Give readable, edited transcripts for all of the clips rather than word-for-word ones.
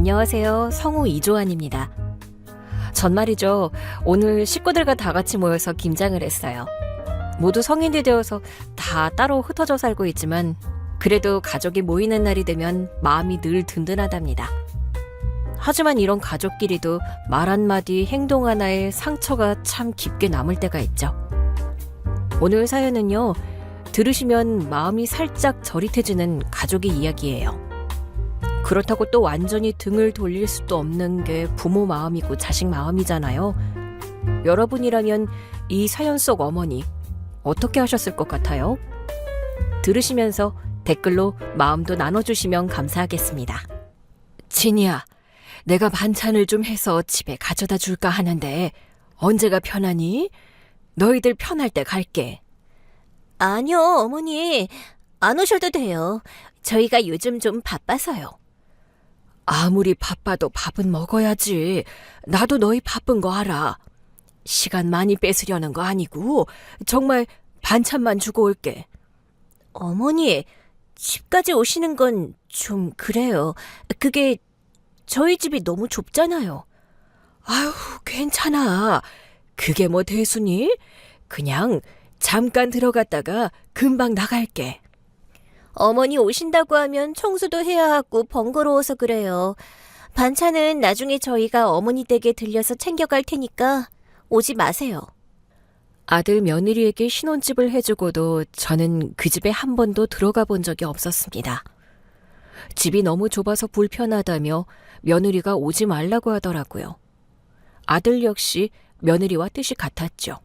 안녕하세요. 성우 이조안입니다. 전 말이죠. 오늘 식구들과 다 같이 모여서 김장을 했어요. 모두 성인이 되어서 다 따로 흩어져 살고 있지만 그래도 가족이 모이는 날이 되면 마음이 늘 든든하답니다. 하지만 이런 가족끼리도 말 한마디 행동 하나에 상처가 참 깊게 남을 때가 있죠. 오늘 사연은요. 들으시면 마음이 살짝 저릿해지는 가족의 이야기예요. 그렇다고 또 완전히 등을 돌릴 수도 없는 게 부모 마음이고 자식 마음이잖아요. 여러분이라면 이 사연 속 어머니 어떻게 하셨을 것 같아요? 들으시면서 댓글로 마음도 나눠주시면 감사하겠습니다. 진이야, 내가 반찬을 좀 해서 집에 가져다 줄까 하는데 언제가 편하니? 너희들 편할 때 갈게. 아니요, 어머니. 안 오셔도 돼요. 저희가 요즘 좀 바빠서요. 아무리 바빠도 밥은 먹어야지. 나도 너희 바쁜 거 알아. 시간 많이 뺏으려는 거 아니고 정말 반찬만 주고 올게. 어머니, 집까지 오시는 건 좀 그래요. 그게 저희 집이 너무 좁잖아요. 아휴, 괜찮아. 그게 뭐 대수니? 그냥 잠깐 들어갔다가 금방 나갈게. 어머니 오신다고 하면 청소도 해야 하고 번거로워서 그래요. 반찬은 나중에 저희가 어머니 댁에 들려서 챙겨갈 테니까 오지 마세요. 아들 며느리에게 신혼집을 해주고도 저는 그 집에 한 번도 들어가 본 적이 없었습니다. 집이 너무 좁아서 불편하다며 며느리가 오지 말라고 하더라고요. 아들 역시 며느리와 뜻이 같았죠.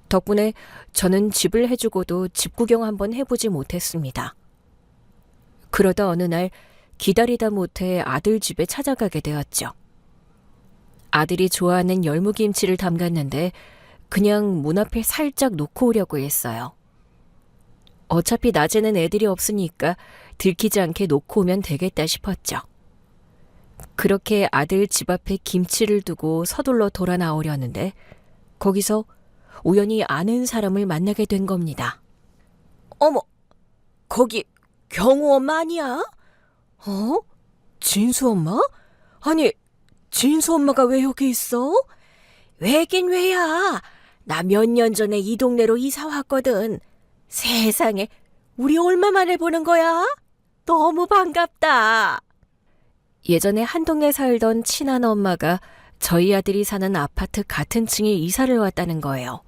덕분에 저는 집을 해주고도 집 구경 한번 해보지 못했습니다. 그러다 어느 날 기다리다 못해 아들 집에 찾아가게 되었죠. 아들이 좋아하는 열무김치를 담갔는데 그냥 문 앞에 살짝 놓고 오려고 했어요. 어차피 낮에는 애들이 없으니까 들키지 않게 놓고 오면 되겠다 싶었죠. 그렇게 아들 집 앞에 김치를 두고 서둘러 돌아 나오려는데 거기서 우연히 아는 사람을 만나게 된 겁니다. 어머, 거기 경우 엄마 아니야? 어? 진수 엄마? 아니, 진수 엄마가 왜 여기 있어? 왜긴 왜야. 나 몇 년 전에 이 동네로 이사 왔거든. 세상에, 우리 얼마 만에 보는 거야? 너무 반갑다. 예전에 한 동네 살던 친한 엄마가 저희 아들이 사는 아파트 같은 층에 이사를 왔다는 거예요.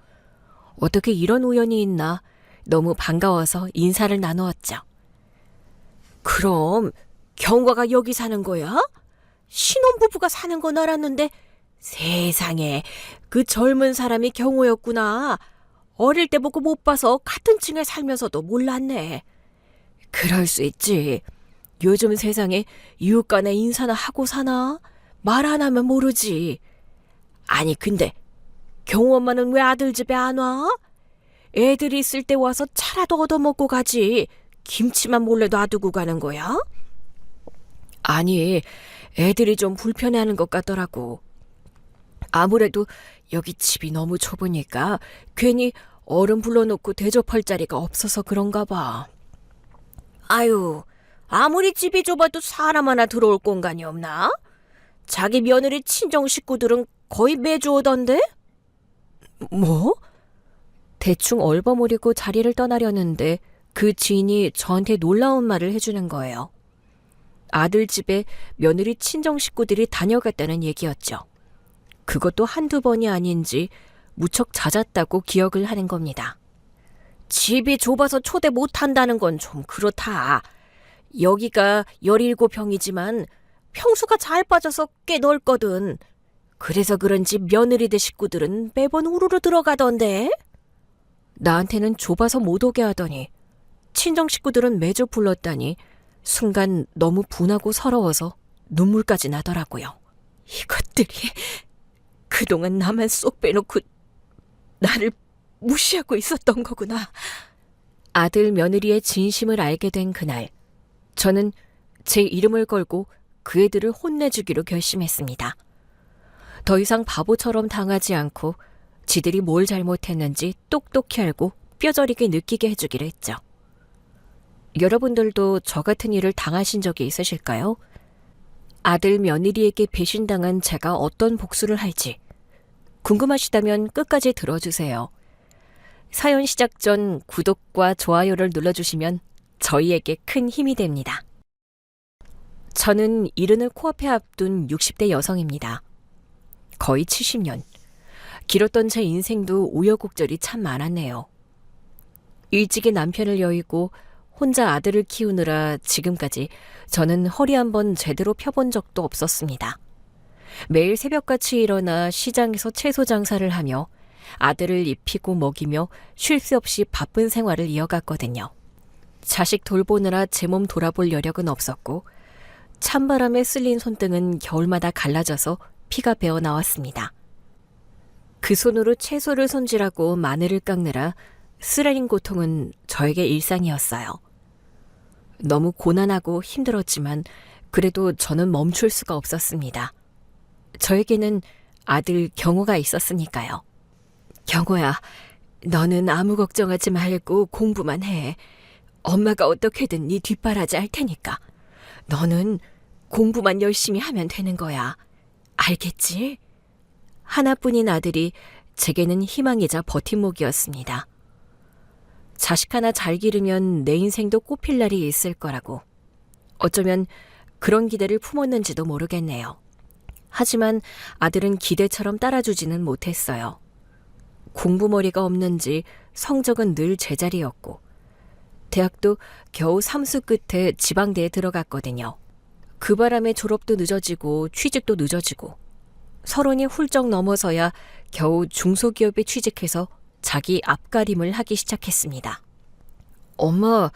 어떻게 이런 우연이 있나 너무 반가워서 인사를 나누었죠. 그럼 경과가 여기 사는 거야? 신혼부부가 사는 건 알았는데 세상에 그 젊은 사람이 경호였구나. 어릴 때 보고 못 봐서 같은 층에 살면서도 몰랐네. 그럴 수 있지. 요즘 세상에 이웃 간에 인사나 하고 사나? 말 안 하면 모르지. 아니 근데 경호 엄마는 왜 아들 집에 안 와? 애들이 있을 때 와서 차라도 얻어먹고 가지. 김치만 몰래 놔두고 가는 거야? 아니, 애들이 좀 불편해하는 것 같더라고. 아무래도 여기 집이 너무 좁으니까 괜히 어른 불러놓고 대접할 자리가 없어서 그런가 봐. 아유, 아무리 집이 좁아도 사람 하나 들어올 공간이 없나? 자기 며느리 친정 식구들은 거의 매주 오던데? 뭐? 대충 얼버무리고 자리를 떠나려는데 그 지인이 저한테 놀라운 말을 해주는 거예요. 아들 집에 며느리 친정 식구들이 다녀갔다는 얘기였죠. 그것도 한두 번이 아닌지 무척 잦았다고 기억을 하는 겁니다. 집이 좁아서 초대 못한다는 건 좀 그렇다. 여기가 17평이지만 평수가 잘 빠져서 꽤 넓거든. 그래서 그런지 며느리들 식구들은 매번 우르르 들어가던데. 나한테는 좁아서 못 오게 하더니 친정 식구들은 매주 불렀다니 순간 너무 분하고 서러워서 눈물까지 나더라고요. 이것들이 그동안 나만 쏙 빼놓고 나를 무시하고 있었던 거구나. 아들 며느리의 진심을 알게 된 그날, 저는 제 이름을 걸고 그 애들을 혼내주기로 결심했습니다. 더 이상 바보처럼 당하지 않고 지들이 뭘 잘못했는지 똑똑히 알고 뼈저리게 느끼게 해주기로 했죠. 여러분들도 저 같은 일을 당하신 적이 있으실까요? 아들 며느리에게 배신당한 제가 어떤 복수를 할지 궁금하시다면 끝까지 들어주세요. 사연 시작 전 구독과 좋아요를 눌러주시면 저희에게 큰 힘이 됩니다. 저는 이른을 코앞에 앞둔 60대 여성입니다. 거의 70년. 길었던 제 인생도 우여곡절이 참 많았네요. 일찍이 남편을 여의고 혼자 아들을 키우느라 지금까지 저는 허리 한번 제대로 펴본 적도 없었습니다. 매일 새벽같이 일어나 시장에서 채소 장사를 하며 아들을 입히고 먹이며 쉴 새 없이 바쁜 생활을 이어갔거든요. 자식 돌보느라 제 몸 돌아볼 여력은 없었고 찬바람에 쓸린 손등은 겨울마다 갈라져서 피가 배어 나왔습니다. 그 손으로 채소를 손질하고 마늘을 깎느라 쓰라린 고통은 저에게 일상이었어요. 너무 고난하고 힘들었지만 그래도 저는 멈출 수가 없었습니다. 저에게는 아들 경호가 있었으니까요. 경호야, 너는 아무 걱정하지 말고 공부만 해. 엄마가 어떻게든 네 뒷바라지 할 테니까. 너는 공부만 열심히 하면 되는 거야. 알겠지? 하나뿐인 아들이 제게는 희망이자 버팀목이었습니다. 자식 하나 잘 기르면 내 인생도 꽃필 날이 있을 거라고. 어쩌면 그런 기대를 품었는지도 모르겠네요. 하지만 아들은 기대처럼 따라주지는 못했어요. 공부머리가 없는지 성적은 늘 제자리였고 대학도 겨우 3수 끝에 지방대에 들어갔거든요. 그 바람에 졸업도 늦어지고 취직도 늦어지고 30이 훌쩍 넘어서야 겨우 중소기업에 취직해서 자기 앞가림을 하기 시작했습니다. 엄마,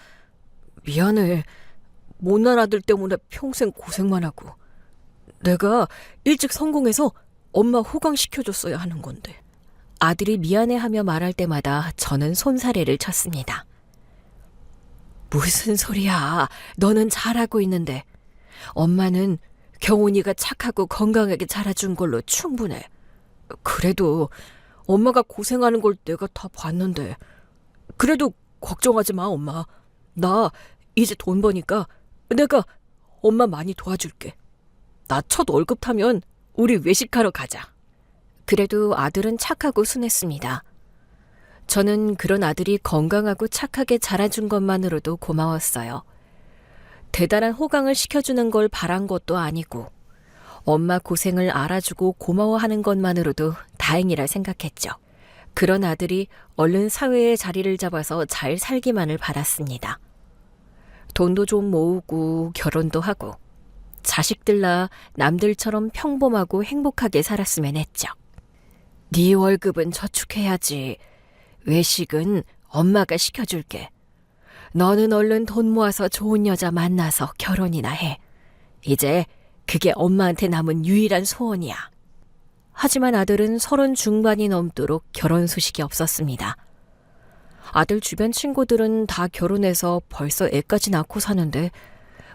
미안해. 못난 아들 때문에 평생 고생만 하고. 내가 일찍 성공해서 엄마 호강시켜줬어야 하는 건데. 아들이 미안해하며 말할 때마다 저는 손사래를 쳤습니다. 무슨 소리야. 너는 잘하고 있는데. 엄마는 경훈이가 착하고 건강하게 자라준 걸로 충분해. 그래도 엄마가 고생하는 걸 내가 다 봤는데. 그래도 걱정하지 마, 엄마. 나 이제 돈 버니까 내가 엄마 많이 도와줄게. 나 첫 월급 타면 우리 외식하러 가자. 그래도 아들은 착하고 순했습니다. 저는 그런 아들이 건강하고 착하게 자라준 것만으로도 고마웠어요. 대단한 호강을 시켜주는 걸 바란 것도 아니고 엄마 고생을 알아주고 고마워하는 것만으로도 다행이라 생각했죠. 그런 아들이 얼른 사회의 자리를 잡아서 잘 살기만을 바랐습니다. 돈도 좀 모으고 결혼도 하고 자식들 낳아 남들처럼 평범하고 행복하게 살았으면 했죠. 네 월급은 저축해야지. 외식은 엄마가 시켜줄게. 너는 얼른 돈 모아서 좋은 여자 만나서 결혼이나 해. 이제 그게 엄마한테 남은 유일한 소원이야. 하지만 아들은 30 중반이 넘도록 결혼 소식이 없었습니다. 아들 주변 친구들은 다 결혼해서 벌써 애까지 낳고 사는데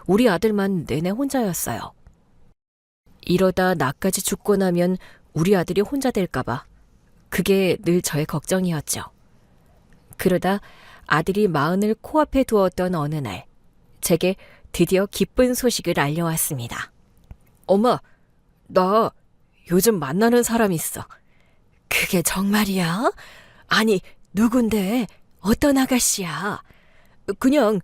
우리 아들만 내내 혼자였어요. 이러다 나까지 죽고 나면 우리 아들이 혼자 될까봐 그게 늘 저의 걱정이었죠. 그러다 아들이 40을 코앞에 두었던 어느 날 제게 드디어 기쁜 소식을 알려왔습니다. 엄마, 나 요즘 만나는 사람 있어. 그게 정말이야? 아니, 누군데? 어떤 아가씨야? 그냥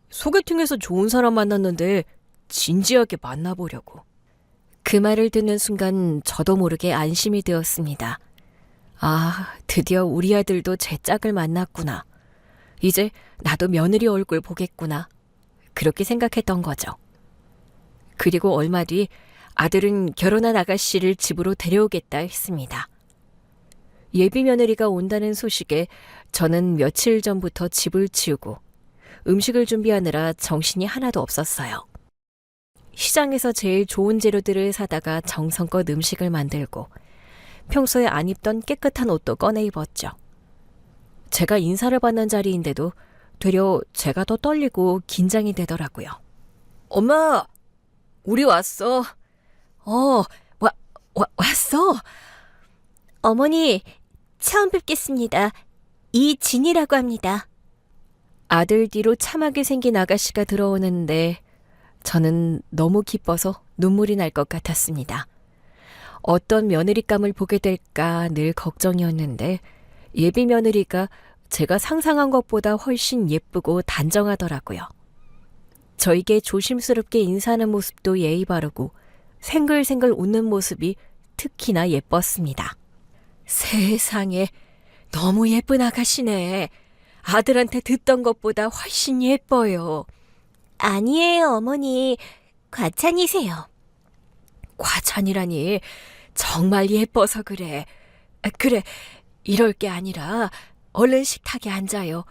소개팅에서 좋은 사람 만났는데 진지하게 만나보려고. 그 말을 듣는 순간 저도 모르게 안심이 되었습니다. 아, 드디어 우리 아들도 제 짝을 만났구나. 이제 나도 며느리 얼굴 보겠구나. 그렇게 생각했던 거죠. 그리고 얼마 뒤 아들은 결혼한 아가씨를 집으로 데려오겠다 했습니다. 예비 며느리가 온다는 소식에 저는 며칠 전부터 집을 치우고 음식을 준비하느라 정신이 하나도 없었어요. 시장에서 제일 좋은 재료들을 사다가 정성껏 음식을 만들고 평소에 안 입던 깨끗한 옷도 꺼내 입었죠. 제가 인사를 받는 자리인데도 되려 제가 더 떨리고 긴장이 되더라고요. 엄마, 우리 왔어. 왔어? 어머니, 처음 뵙겠습니다. 이진이라고 합니다. 아들 뒤로 참하게 생긴 아가씨가 들어오는데 저는 너무 기뻐서 눈물이 날 것 같았습니다. 어떤 며느리감을 보게 될까 늘 걱정이었는데 예비 며느리가 제가 상상한 것보다 훨씬 예쁘고 단정하더라고요. 저에게 조심스럽게 인사하는 모습도 예의 바르고 생글생글 웃는 모습이 특히나 예뻤습니다. 세상에, 너무 예쁜 아가씨네. 아들한테 듣던 것보다 훨씬 예뻐요. 아니에요, 어머니. 과찬이세요. 과찬이라니, 정말 예뻐서 그래. 그래, 이럴 게 아니라 얼른 식탁에 앉아요.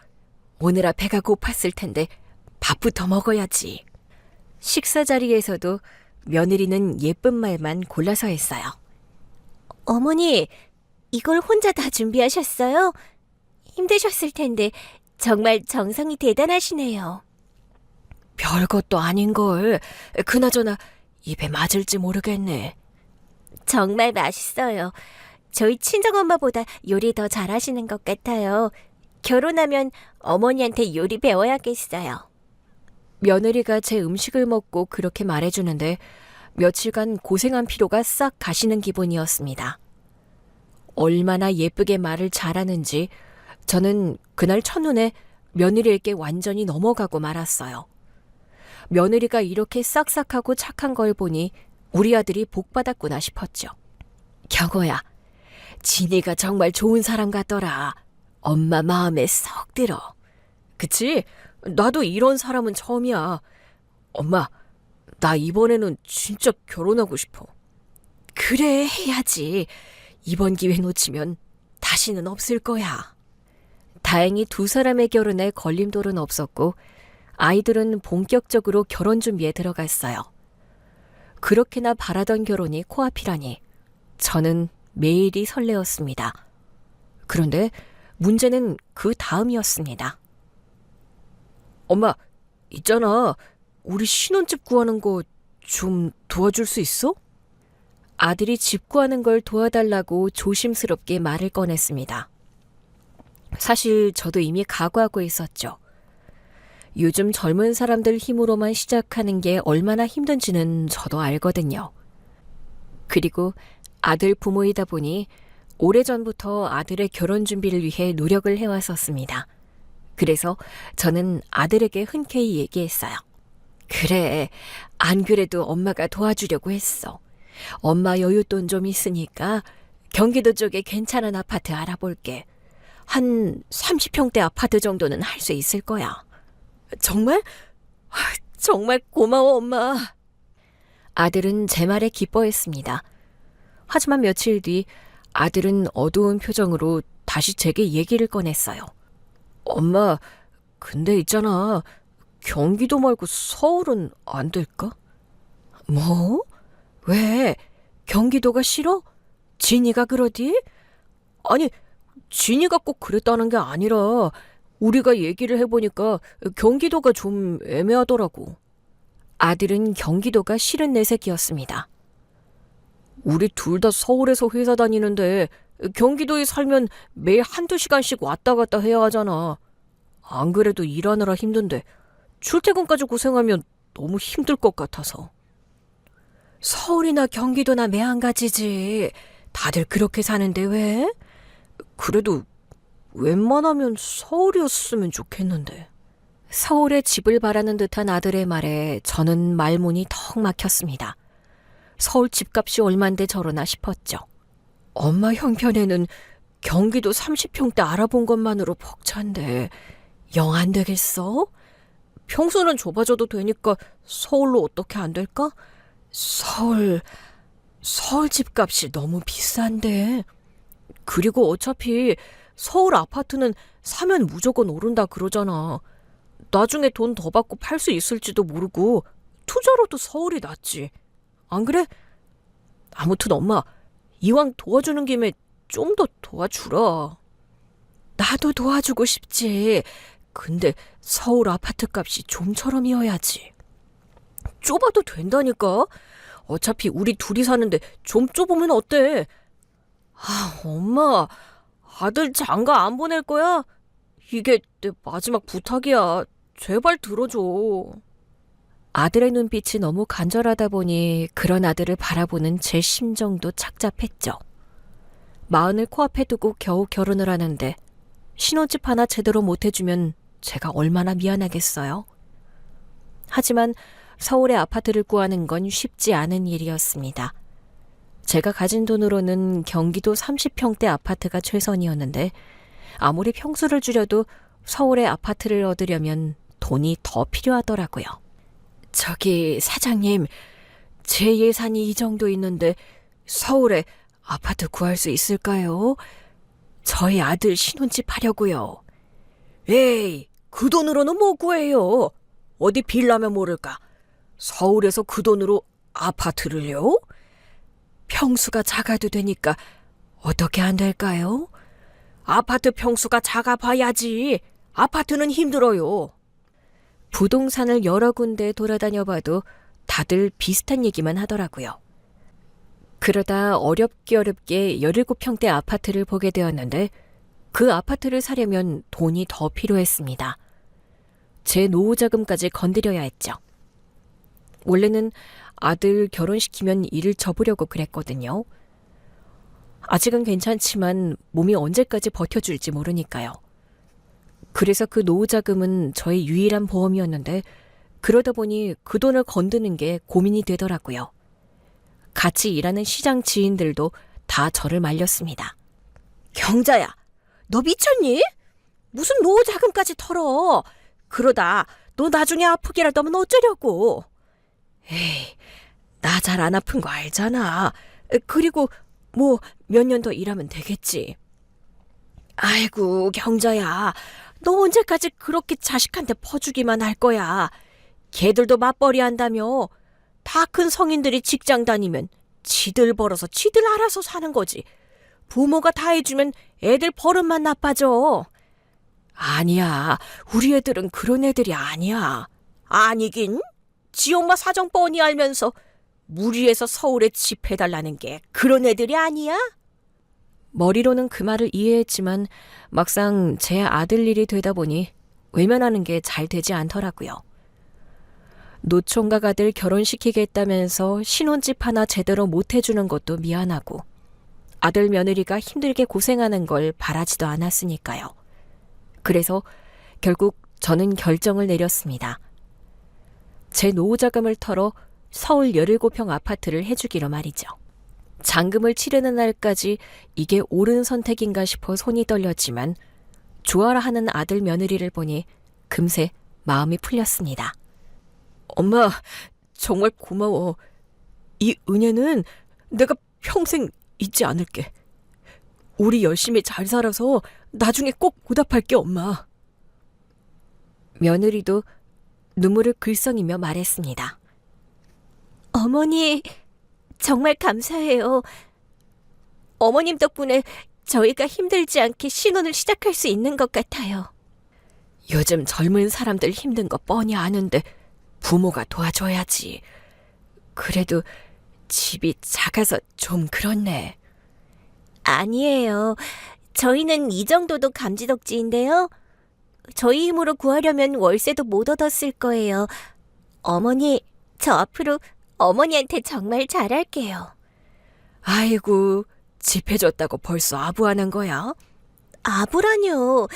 오느라 배가 고팠을 텐데 밥부터 먹어야지. 식사 자리에서도 며느리는 예쁜 말만 골라서 했어요. 어머니, 이걸 혼자 다 준비하셨어요? 힘드셨을 텐데 정말 정성이 대단하시네요. 별것도 아닌걸. 그나저나 입에 맞을지 모르겠네. 정말 맛있어요. 저희 친정엄마보다 요리 더 잘하시는 것 같아요. 결혼하면 어머니한테 요리 배워야겠어요. 며느리가 제 음식을 먹고 그렇게 말해주는데 며칠간 고생한 피로가 싹 가시는 기분이었습니다. 얼마나 예쁘게 말을 잘하는지 저는 그날 첫눈에 며느리에게 완전히 넘어가고 말았어요. 며느리가 이렇게 싹싹하고 착한 걸 보니 우리 아들이 복받았구나 싶었죠. 경호야, 진이가 정말 좋은 사람 같더라. 엄마 마음에 썩 들어. 그치? 나도 이런 사람은 처음이야. 엄마, 나 이번에는 진짜 결혼하고 싶어. 그래, 해야지. 이번 기회 놓치면 다시는 없을 거야. 다행히 두 사람의 결혼에 걸림돌은 없었고 아이들은 본격적으로 결혼 준비에 들어갔어요. 그렇게나 바라던 결혼이 코앞이라니 저는 매일이 설레었습니다. 그런데 문제는 그 다음이었습니다. 엄마, 있잖아. 우리 신혼집 구하는 거 좀 도와줄 수 있어? 아들이 집 구하는 걸 도와달라고 조심스럽게 말을 꺼냈습니다. 사실 저도 이미 각오하고 있었죠. 요즘 젊은 사람들 힘으로만 시작하는 게 얼마나 힘든지는 저도 알거든요. 그리고 아들 부모이다 보니 오래전부터 아들의 결혼 준비를 위해 노력을 해왔었습니다. 그래서 저는 아들에게 흔쾌히 얘기했어요. 그래, 안 그래도 엄마가 도와주려고 했어. 엄마 여윳돈 좀 있으니까 경기도 쪽에 괜찮은 아파트 알아볼게. 한 30평대 아파트 정도는 할 수 있을 거야. 정말? 정말 고마워, 엄마. 아들은 제 말에 기뻐했습니다. 하지만 며칠 뒤 아들은 어두운 표정으로 다시 제게 얘기를 꺼냈어요. 엄마, 근데 있잖아. 경기도 말고 서울은 안 될까? 뭐? 왜? 경기도가 싫어? 진이가 그러디? 아니, 진이가 꼭 그랬다는 게 아니라 우리가 얘기를 해보니까 경기도가 좀 애매하더라고. 아들은 경기도가 싫은 내색이었습니다. 우리 둘 다 서울에서 회사 다니는데 경기도에 살면 매일 한두 시간씩 왔다 갔다 해야 하잖아. 안 그래도 일하느라 힘든데 출퇴근까지 고생하면 너무 힘들 것 같아서. 서울이나 경기도나 매한가지지. 다들 그렇게 사는데 왜? 그래도 웬만하면 서울이었으면 좋겠는데. 서울에 집을 바라는 듯한 아들의 말에 저는 말문이 턱 막혔습니다. 서울 집값이 얼만데 저러나 싶었죠. 엄마 형편에는 경기도 30평대 알아본 것만으로 벅찬데 영 안 되겠어? 평수는 좁아져도 되니까 서울로 어떻게 안 될까? 서울 집값이 너무 비싼데. 그리고 어차피 서울 아파트는 사면 무조건 오른다 그러잖아. 나중에 돈 더 받고 팔 수 있을지도 모르고 투자로도 서울이 낫지. 안 그래? 아무튼 엄마, 이왕 도와주는 김에 좀 더 도와주라. 나도 도와주고 싶지. 근데 서울 아파트 값이 좀처럼이어야지. 좁아도 된다니까. 어차피 우리 둘이 사는데 좀 좁으면 어때? 엄마, 아들 장가 안 보낼 거야? 이게 내 마지막 부탁이야. 제발 들어줘. 아들의 눈빛이 너무 간절하다 보니 그런 아들을 바라보는 제 심정도 착잡했죠. 마흔을 코앞에 두고 겨우 결혼을 하는데 신혼집 하나 제대로 못 해주면 제가 얼마나 미안하겠어요. 하지만 서울에 아파트를 구하는 건 쉽지 않은 일이었습니다. 제가 가진 돈으로는 경기도 30평대 아파트가 최선이었는데 아무리 평수를 줄여도 서울에 아파트를 얻으려면 돈이 더 필요하더라고요. 저기 사장님, 제 예산이 이 정도 있는데 서울에 아파트 구할 수 있을까요? 저희 아들 신혼집 하려고요. 에이, 그 돈으로는 뭐 구해요? 어디 빌라면 모를까? 서울에서 그 돈으로 아파트를요? 평수가 작아도 되니까 어떻게 안 될까요? 아파트 평수가 작아봐야지. 아파트는 힘들어요. 부동산을 여러 군데 돌아다녀봐도 다들 비슷한 얘기만 하더라고요. 그러다 어렵게 17평대 아파트를 보게 되었는데 그 아파트를 사려면 돈이 더 필요했습니다. 제 노후자금까지 건드려야 했죠. 원래는 아들 결혼시키면 일을 접으려고 그랬거든요. 아직은 괜찮지만 몸이 언제까지 버텨줄지 모르니까요. 그래서 그 노후자금은 저의 유일한 보험이었는데 그러다 보니 그 돈을 건드는 게 고민이 되더라고요. 같이 일하는 시장 지인들도 다 저를 말렸습니다. 경자야, 너 미쳤니? 무슨 노후자금까지 털어. 그러다 너 나중에 아프기라도 하면 어쩌려고. 에이, 나 잘 안 아픈 거 알잖아. 그리고 뭐 몇 년 더 일하면 되겠지. 아이고, 경자야. 너 언제까지 그렇게 자식한테 퍼주기만 할 거야. 걔들도 맞벌이 한다며. 다 큰 성인들이 직장 다니면 지들 벌어서 지들 알아서 사는 거지. 부모가 다 해주면 애들 버릇만 나빠져. 아니야. 우리 애들은 그런 애들이 아니야. 아니긴? 지 엄마 사정 뻔히 알면서 무리해서 서울에 집 해달라는 게 그런 애들이 아니야? 머리로는 그 말을 이해했지만 막상 제 아들 일이 되다 보니 외면하는 게 잘 되지 않더라고요. 노총각 아들 결혼시키겠다면서 신혼집 하나 제대로 못 해주는 것도 미안하고 아들 며느리가 힘들게 고생하는 걸 바라지도 않았으니까요. 그래서 결국 저는 결정을 내렸습니다. 제 노후자금을 털어 서울 17평 아파트를 해주기로 말이죠. 잔금을 치르는 날까지 이게 옳은 선택인가 싶어 손이 떨렸지만 좋아라 하는 아들 며느리를 보니 금세 마음이 풀렸습니다. 엄마, 정말 고마워. 이 은혜는 내가 평생 잊지 않을게. 우리 열심히 잘 살아서 나중에 꼭 보답할게, 엄마. 며느리도 눈물을 글썽이며 말했습니다. 어머니, 정말 감사해요. 어머님 덕분에 저희가 힘들지 않게 신혼을 시작할 수 있는 것 같아요. 요즘 젊은 사람들 힘든 거 뻔히 아는데 부모가 도와줘야지. 그래도 집이 작아서 좀 그렇네. 아니에요. 저희는 이 정도도 감지덕지인데요. 저희 힘으로 구하려면 월세도 못 얻었을 거예요. 어머니, 저 앞으로 어머니한테 정말 잘할게요. 아이고, 집 해줬다고 벌써 아부하는 거야? 아부라뇨.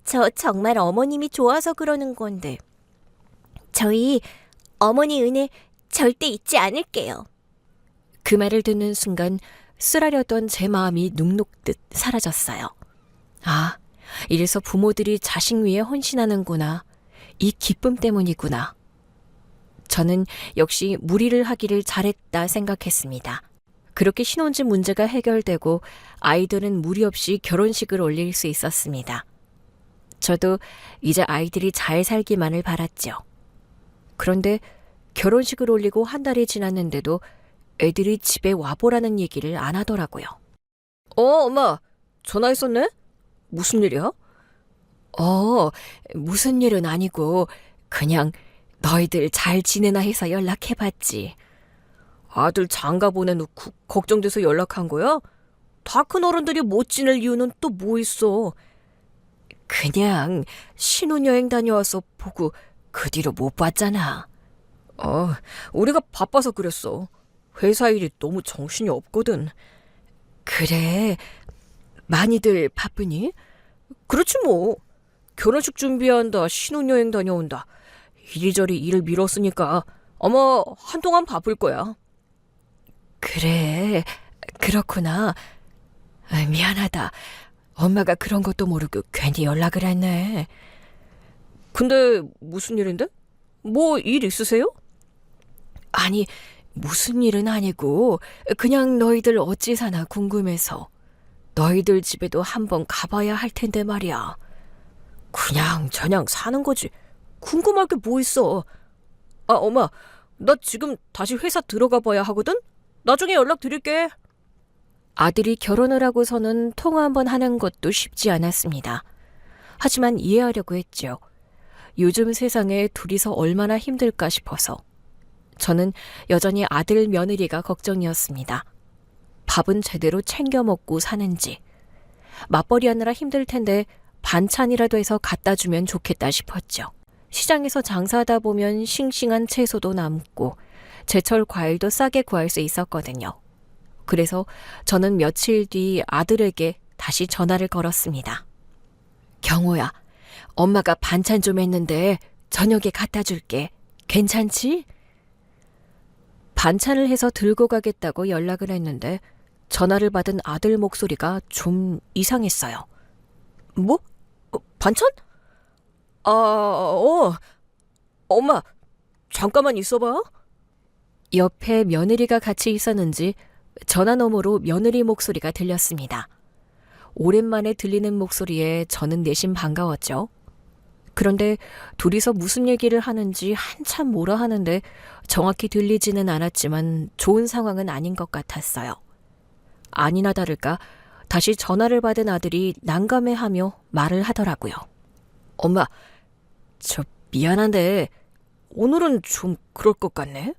저 정말 어머님이 좋아서 그러는 건데. 저희 어머니 은혜 절대 잊지 않을게요. 그 말을 듣는 순간 쓰라렸던 제 마음이 눅 녹듯 사라졌어요. 아, 이래서 부모들이 자식 위해 헌신하는구나. 이 기쁨 때문이구나. 저는 역시 무리를 하기를 잘했다 생각했습니다. 그렇게 신혼집 문제가 해결되고 아이들은 무리 없이 결혼식을 올릴 수 있었습니다. 저도 이제 아이들이 잘 살기만을 바랐죠. 그런데 결혼식을 올리고 한 달이 지났는데도 애들이 집에 와보라는 얘기를 안 하더라고요. 엄마, 전화했었네? 무슨 일이야? 무슨 일은 아니고 그냥 너희들 잘 지내나 해서 연락해봤지. 아들 장가 보내놓고 걱정돼서 연락한 거야? 다 큰 어른들이 못 지낼 이유는 또 뭐 있어? 그냥 신혼여행 다녀와서 보고 그 뒤로 못 봤잖아. 우리가 바빠서 그랬어. 회사 일이 너무 정신이 없거든. 그래, 많이들 바쁘니? 그렇지 뭐. 결혼식 준비한다, 신혼여행 다녀온다. 이리저리 일을 미뤘으니까 아마 한동안 바쁠 거야. 그래, 그렇구나. 미안하다. 엄마가 그런 것도 모르고 괜히 연락을 했네. 근데 무슨 일인데? 뭐 일 있으세요? 아니, 무슨 일은 아니고 그냥 너희들 어찌 사나 궁금해서. 너희들 집에도 한번 가봐야 할 텐데 말이야. 그냥 저냥 사는 거지. 궁금할 게 뭐 있어. 엄마, 나 지금 다시 회사 들어가 봐야 하거든? 나중에 연락 드릴게. 아들이 결혼을 하고서는 통화 한번 하는 것도 쉽지 않았습니다. 하지만 이해하려고 했죠. 요즘 세상에 둘이서 얼마나 힘들까 싶어서. 저는 여전히 아들 며느리가 걱정이었습니다. 밥은 제대로 챙겨 먹고 사는지. 맞벌이 하느라 힘들 텐데 반찬이라도 해서 갖다 주면 좋겠다 싶었죠. 시장에서 장사하다 보면 싱싱한 채소도 남고 제철 과일도 싸게 구할 수 있었거든요. 그래서 저는 며칠 뒤 아들에게 다시 전화를 걸었습니다. 경호야, 엄마가 반찬 좀 했는데 저녁에 갖다 줄게. 괜찮지? 반찬을 해서 들고 가겠다고 연락을 했는데 전화를 받은 아들 목소리가 좀 이상했어요. 뭐? 반찬? 엄마, 잠깐만 있어봐. 옆에 며느리가 같이 있었는지 전화 너머로 며느리 목소리가 들렸습니다. 오랜만에 들리는 목소리에 저는 내심 반가웠죠. 그런데 둘이서 무슨 얘기를 하는지 한참 뭐라 하는데 정확히 들리지는 않았지만 좋은 상황은 아닌 것 같았어요. 아니나 다를까 다시 전화를 받은 아들이 난감해하며 말을 하더라고요. 엄마, 저 미안한데 오늘은 좀 그럴 것 같네.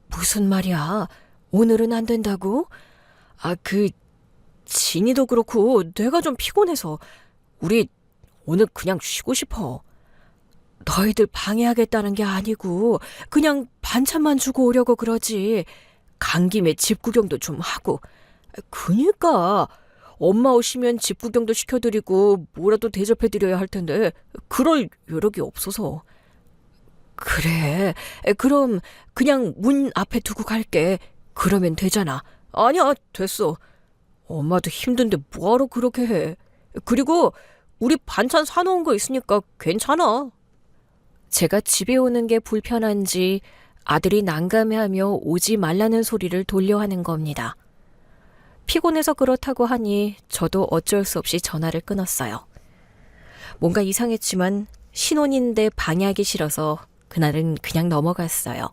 무슨 말이야? 오늘은 안 된다고? 진이도 그렇고 내가 좀 피곤해서 우리 오늘 그냥 쉬고 싶어. 너희들 방해하겠다는 게 아니고 그냥 반찬만 주고 오려고 그러지. 간 김에 집 구경도 좀 하고. 그니까 엄마 오시면 집 구경도 시켜드리고 뭐라도 대접해드려야 할 텐데 그럴 여력이 없어서. 그래, 그럼 그냥 문 앞에 두고 갈게. 그러면 되잖아. 아니야, 됐어. 엄마도 힘든데 뭐하러 그렇게 해. 그리고 우리 반찬 사놓은 거 있으니까 괜찮아. 제가 집에 오는 게 불편한지 아들이 난감해하며 오지 말라는 소리를 돌려하는 겁니다. 피곤해서 그렇다고 하니 저도 어쩔 수 없이 전화를 끊었어요. 뭔가 이상했지만 신혼인데 방해하기 싫어서 그날은 그냥 넘어갔어요.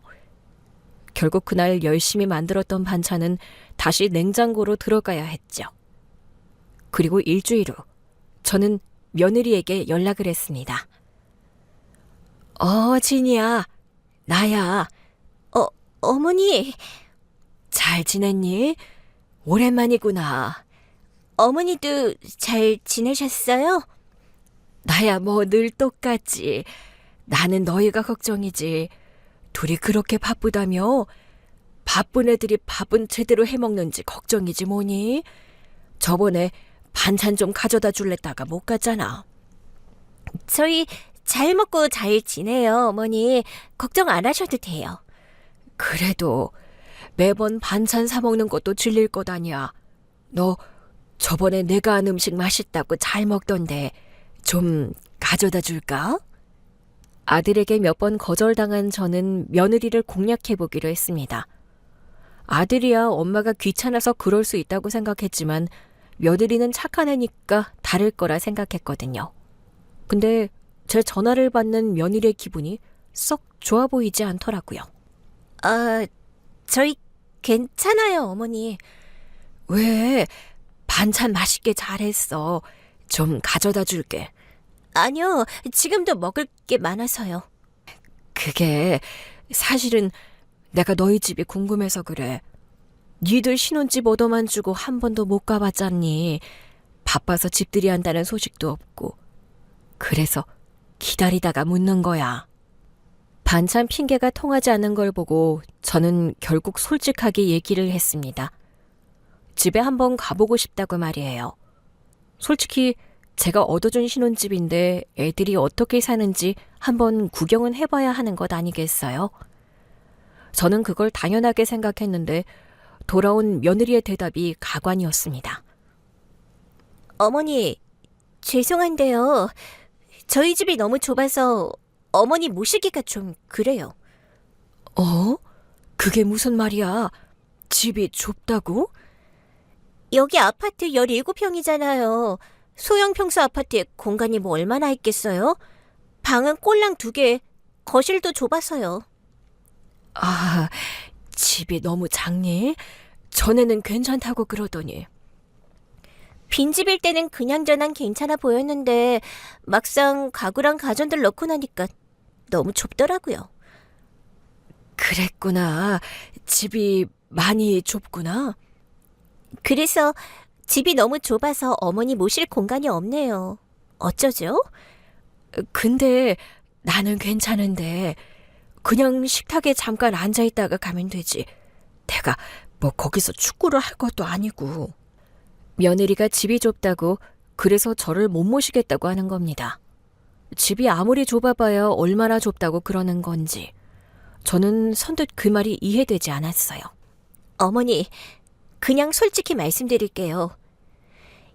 결국 그날 열심히 만들었던 반찬은 다시 냉장고로 들어가야 했죠. 그리고 일주일 후 저는 며느리에게 연락을 했습니다. 진이야. 나야. 어머니. 잘 지냈니? 오랜만이구나. 어머니도 잘 지내셨어요? 나야 뭐 늘 똑같지. 나는 너희가 걱정이지. 둘이 그렇게 바쁘다며? 바쁜 애들이 밥은 제대로 해먹는지 걱정이지 뭐니? 저번에 반찬 좀 가져다 줄랬다가 못 갔잖아. 저희 잘 먹고 잘 지내요, 어머니. 걱정 안 하셔도 돼요. 그래도 매번 반찬 사 먹는 것도 질릴 것 아니야. 너 저번에 내가 한 음식 맛있다고 잘 먹던데 좀 가져다 줄까? 아들에게 몇 번 거절당한 저는 며느리를 공략해보기로 했습니다. 아들이야 엄마가 귀찮아서 그럴 수 있다고 생각했지만 며느리는 착한 애니까 다를 거라 생각했거든요. 근데 제 전화를 받는 며느리의 기분이 썩 좋아 보이지 않더라고요. 저희 괜찮아요, 어머니. 왜? 반찬 맛있게 잘했어. 좀 가져다 줄게. 아니요, 지금도 먹을 게 많아서요. 그게 사실은 내가 너희 집이 궁금해서 그래. 니들 신혼집 얻어만 주고 한 번도 못 가봤잖니. 바빠서 집들이 한다는 소식도 없고. 그래서 기다리다가 묻는 거야. 반찬 핑계가 통하지 않는 걸 보고 저는 결국 솔직하게 얘기를 했습니다. 집에 한번 가보고 싶다고 말이에요. 솔직히 제가 얻어준 신혼집인데 애들이 어떻게 사는지 한번 구경은 해봐야 하는 것 아니겠어요? 저는 그걸 당연하게 생각했는데 돌아온 며느리의 대답이 가관이었습니다. 어머니, 죄송한데요. 저희 집이 너무 좁아서 어머니 모시기가 좀 그래요. 어? 그게 무슨 말이야? 집이 좁다고? 여기 아파트 17평이잖아요. 소형 평수 아파트에 공간이 뭐 얼마나 있겠어요? 방은 꼴랑 2개, 거실도 좁아서요. 아, 집이 너무 작니? 전에는 괜찮다고 그러더니. 빈집일 때는 그냥저냥 괜찮아 보였는데 막상 가구랑 가전들 넣고 나니까 너무 좁더라고요. 그랬구나. 집이 많이 좁구나. 그래서 집이 너무 좁아서 어머니 모실 공간이 없네요. 어쩌죠? 근데 나는 괜찮은데 그냥 식탁에 잠깐 앉아있다가 가면 되지. 내가 뭐 거기서 축구를 할 것도 아니고. 며느리가 집이 좁다고 그래서 저를 못 모시겠다고 하는 겁니다. 집이 아무리 좁아봐야 얼마나 좁다고 그러는 건지 저는 선뜻 그 말이 이해되지 않았어요. 어머니, 그냥 솔직히 말씀드릴게요.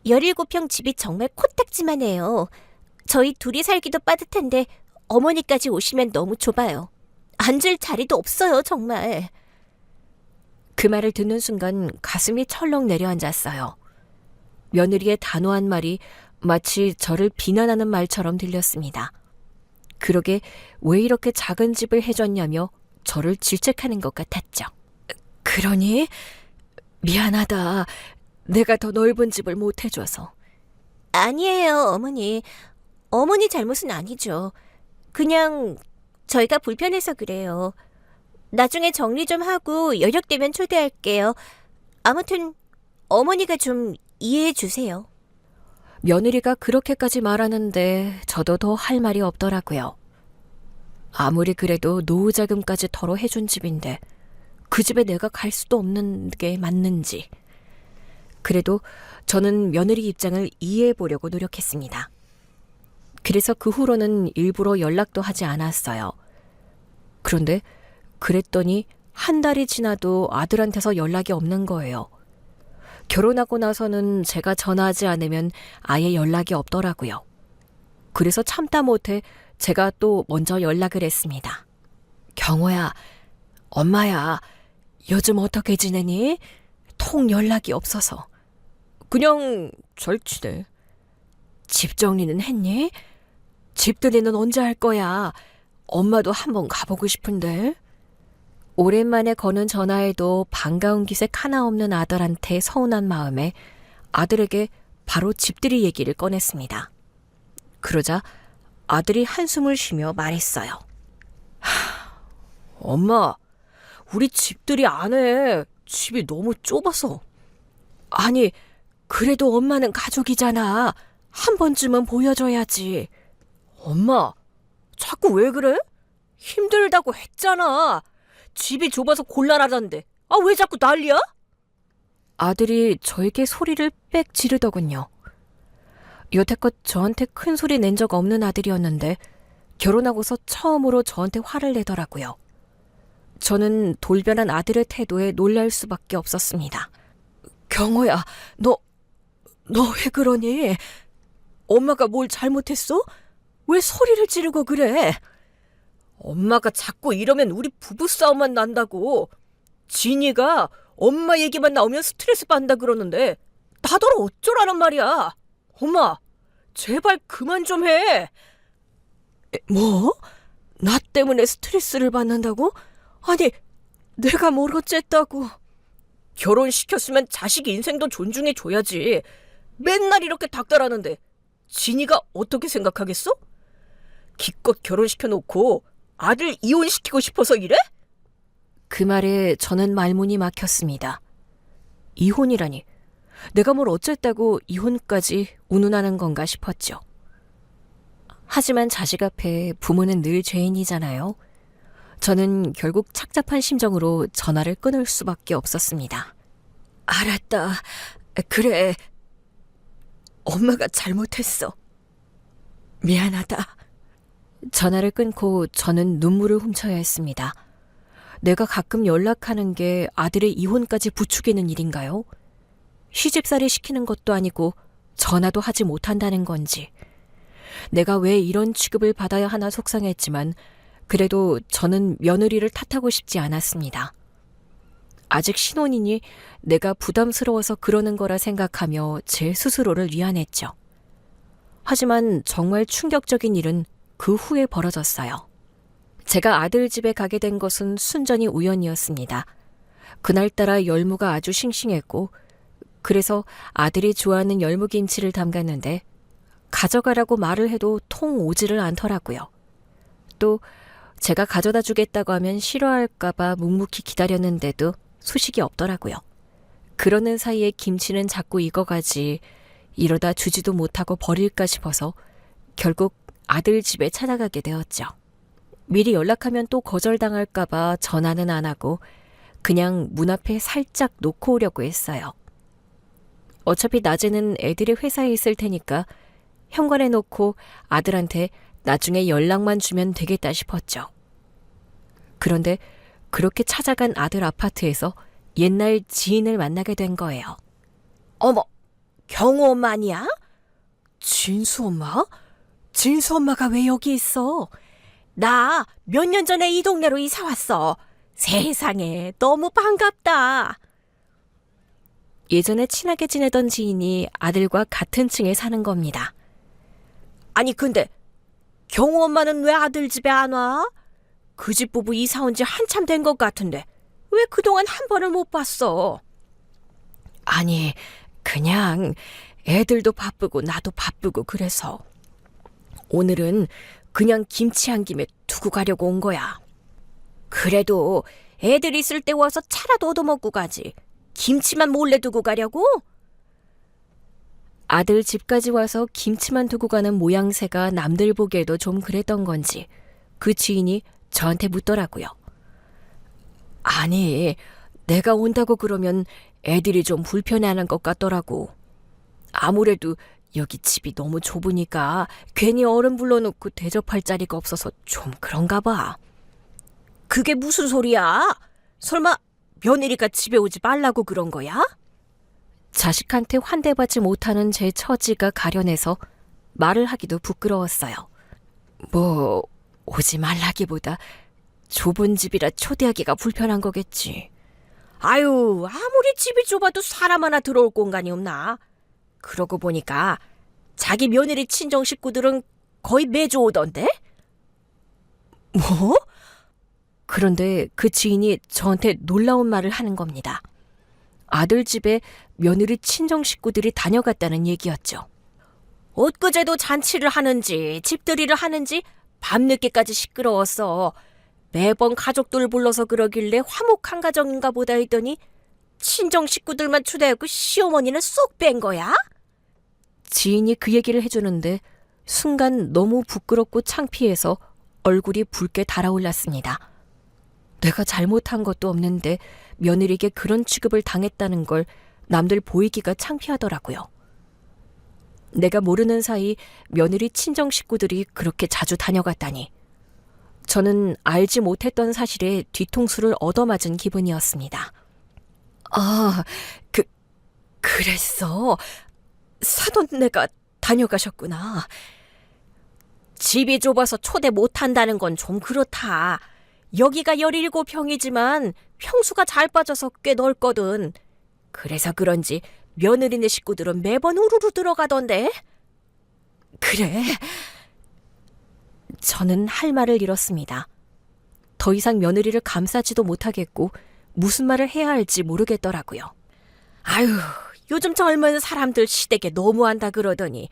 17평 집이 정말 코딱지만 해요. 저희 둘이 살기도 빠듯한데 어머니까지 오시면 너무 좁아요. 앉을 자리도 없어요, 정말. 그 말을 듣는 순간 가슴이 철렁 내려앉았어요. 며느리의 단호한 말이 마치 저를 비난하는 말처럼 들렸습니다. 그러게 왜 이렇게 작은 집을 해줬냐며 저를 질책하는 것 같았죠. 그러니? 미안하다. 내가 더 넓은 집을 못 해줘서. 아니에요, 어머니. 어머니 잘못은 아니죠. 그냥 저희가 불편해서 그래요. 나중에 정리 좀 하고 여력되면 초대할게요. 아무튼 어머니가 좀 이해해 주세요. 며느리가 그렇게까지 말하는데 저도 더 할 말이 없더라고요. 아무리 그래도 노후자금까지 덜어 해준 집인데 그 집에 내가 갈 수도 없는 게 맞는지. 그래도 저는 며느리 입장을 이해해 보려고 노력했습니다. 그래서 그 후로는 일부러 연락도 하지 않았어요. 그런데 그랬더니 한 달이 지나도 아들한테서 연락이 없는 거예요. 결혼하고 나서는 제가 전화하지 않으면 아예 연락이 없더라고요. 그래서 참다 못해 제가 또 먼저 연락을 했습니다. 경호야, 엄마야, 요즘 어떻게 지내니? 통 연락이 없어서. 그냥 잘 지내. 집 정리는 했니? 집들이는 언제 할 거야? 엄마도 한번 가보고 싶은데. 오랜만에 거는 전화에도 반가운 기색 하나 없는 아들한테 서운한 마음에 아들에게 바로 집들이 얘기를 꺼냈습니다. 그러자 아들이 한숨을 쉬며 말했어요. 엄마, 우리 집들이 안 해. 집이 너무 좁아서. 아니, 그래도 엄마는 가족이잖아. 한 번쯤은 보여줘야지. 엄마, 자꾸 왜 그래? 힘들다고 했잖아. 집이 좁아서 곤란하던데. 아, 왜 자꾸 난리야? 아들이 저에게 소리를 빽 지르더군요. 여태껏 저한테 큰 소리 낸 적 없는 아들이었는데 결혼하고서 처음으로 저한테 화를 내더라고요. 저는 돌변한 아들의 태도에 놀랄 수밖에 없었습니다. 경호야, 너 왜 그러니? 엄마가 뭘 잘못했어? 왜 소리를 지르고 그래? 엄마가 자꾸 이러면 우리 부부싸움만 난다고. 진이가 엄마 얘기만 나오면 스트레스 받는다 그러는데 나더러 어쩌라는 말이야. 엄마, 제발 그만 좀 해. 뭐? 나 때문에 스트레스를 받는다고? 아니, 내가 뭘 어쨌다고. 결혼시켰으면 자식 인생도 존중해줘야지. 맨날 이렇게 닥달하는데 진이가 어떻게 생각하겠어? 기껏 결혼시켜놓고 아들 이혼시키고 싶어서 이래? 그 말에 저는 말문이 막혔습니다. 이혼이라니. 내가 뭘 어쨌다고 이혼까지 운운하는 건가 싶었죠. 하지만 자식 앞에 부모는 늘 죄인이잖아요. 저는 결국 착잡한 심정으로 전화를 끊을 수밖에 없었습니다. 알았다. 그래. 엄마가 잘못했어. 미안하다. 전화를 끊고 저는 눈물을 훔쳐야 했습니다. 내가 가끔 연락하는 게 아들의 이혼까지 부추기는 일인가요? 시집살이 시키는 것도 아니고 전화도 하지 못한다는 건지. 내가 왜 이런 취급을 받아야 하나 속상했지만 그래도 저는 며느리를 탓하고 싶지 않았습니다. 아직 신혼이니 내가 부담스러워서 그러는 거라 생각하며 제 스스로를 위안했죠. 하지만 정말 충격적인 일은 그 후에 벌어졌어요. 제가 아들 집에 가게 된 것은 순전히 우연이었습니다. 그날따라 열무가 아주 싱싱했고 그래서 아들이 좋아하는 열무김치를 담갔는데 가져가라고 말을 해도 통 오지를 않더라고요. 또 제가 가져다 주겠다고 하면 싫어할까봐 묵묵히 기다렸는데도 소식이 없더라고요. 그러는 사이에 김치는 자꾸 익어가지 이러다 주지도 못하고 버릴까 싶어서 결국 아들 집에 찾아가게 되었죠. 미리 연락하면 또 거절당할까봐 전화는 안 하고 그냥 문 앞에 살짝 놓고 오려고 했어요. 어차피 낮에는 애들이 회사에 있을 테니까 현관에 놓고 아들한테 나중에 연락만 주면 되겠다 싶었죠. 그런데 그렇게 찾아간 아들 아파트에서 옛날 지인을 만나게 된 거예요. 어머, 경호 엄마 아니야? 진수 엄마? 진수 엄마가 왜 여기 있어? 나 몇 년 전에 이 동네로 이사 왔어. 세상에, 너무 반갑다. 예전에 친하게 지내던 지인이 아들과 같은 층에 사는 겁니다. 아니, 근데 경호 엄마는 왜 아들 집에 안 와? 그 집 부부 이사 온 지 한참 된 것 같은데 왜 그동안 한 번을 못 봤어? 아니, 그냥 애들도 바쁘고 나도 바쁘고 그래서 오늘은 그냥 김치 한 김에 두고 가려고 온 거야. 그래도 애들 있을 때 와서 차라도 얻어먹고 가지. 김치만 몰래 두고 가려고? 아들 집까지 와서 김치만 두고 가는 모양새가 남들 보기에도 좀 그랬던 건지 그 지인이 저한테 묻더라고요. 아니, 내가 온다고 그러면 애들이 좀 불편해하는 것 같더라고. 아무래도 여기 집이 너무 좁으니까 괜히 어른 불러놓고 대접할 자리가 없어서 좀 그런가 봐. 그게 무슨 소리야? 설마 며느리가 집에 오지 말라고 그런 거야? 자식한테 환대받지 못하는 제 처지가 가련해서 말을 하기도 부끄러웠어요. 뭐 오지 말라기보다 좁은 집이라 초대하기가 불편한 거겠지. 아유, 아무리 집이 좁아도 사람 하나 들어올 공간이 없나? 그러고 보니까 자기 며느리 친정 식구들은 거의 매주 오던데? 뭐? 그런데 그 지인이 저한테 놀라운 말을 하는 겁니다. 아들 집에 며느리 친정 식구들이 다녀갔다는 얘기였죠. 엊그제도 잔치를 하는지 집들이를 하는지 밤늦게까지 시끄러웠어. 매번 가족들 불러서 그러길래 화목한 가정인가 보다 했더니 친정 식구들만 초대하고 시어머니는 쏙 뺀 거야? 지인이 그 얘기를 해주는데 순간 너무 부끄럽고 창피해서 얼굴이 붉게 달아올랐습니다. 내가 잘못한 것도 없는데 며느리에게 그런 취급을 당했다는 걸 남들 보이기가 창피하더라고요. 내가 모르는 사이 며느리 친정 식구들이 그렇게 자주 다녀갔다니. 저는 알지 못했던 사실에 뒤통수를 얻어맞은 기분이었습니다. 아, 그랬어. 사돈네가 다녀가셨구나. 집이 좁아서 초대 못한다는 건 좀 그렇다. 여기가 17평이지만 평수가 잘 빠져서 꽤 넓거든. 그래서 그런지 며느리네 식구들은 매번 우르르 들어가던데. 그래. 저는 할 말을 잃었습니다. 더 이상 며느리를 감싸지도 못하겠고 무슨 말을 해야 할지 모르겠더라고요. 아유, 요즘 젊은 사람들 시댁에 너무한다 그러더니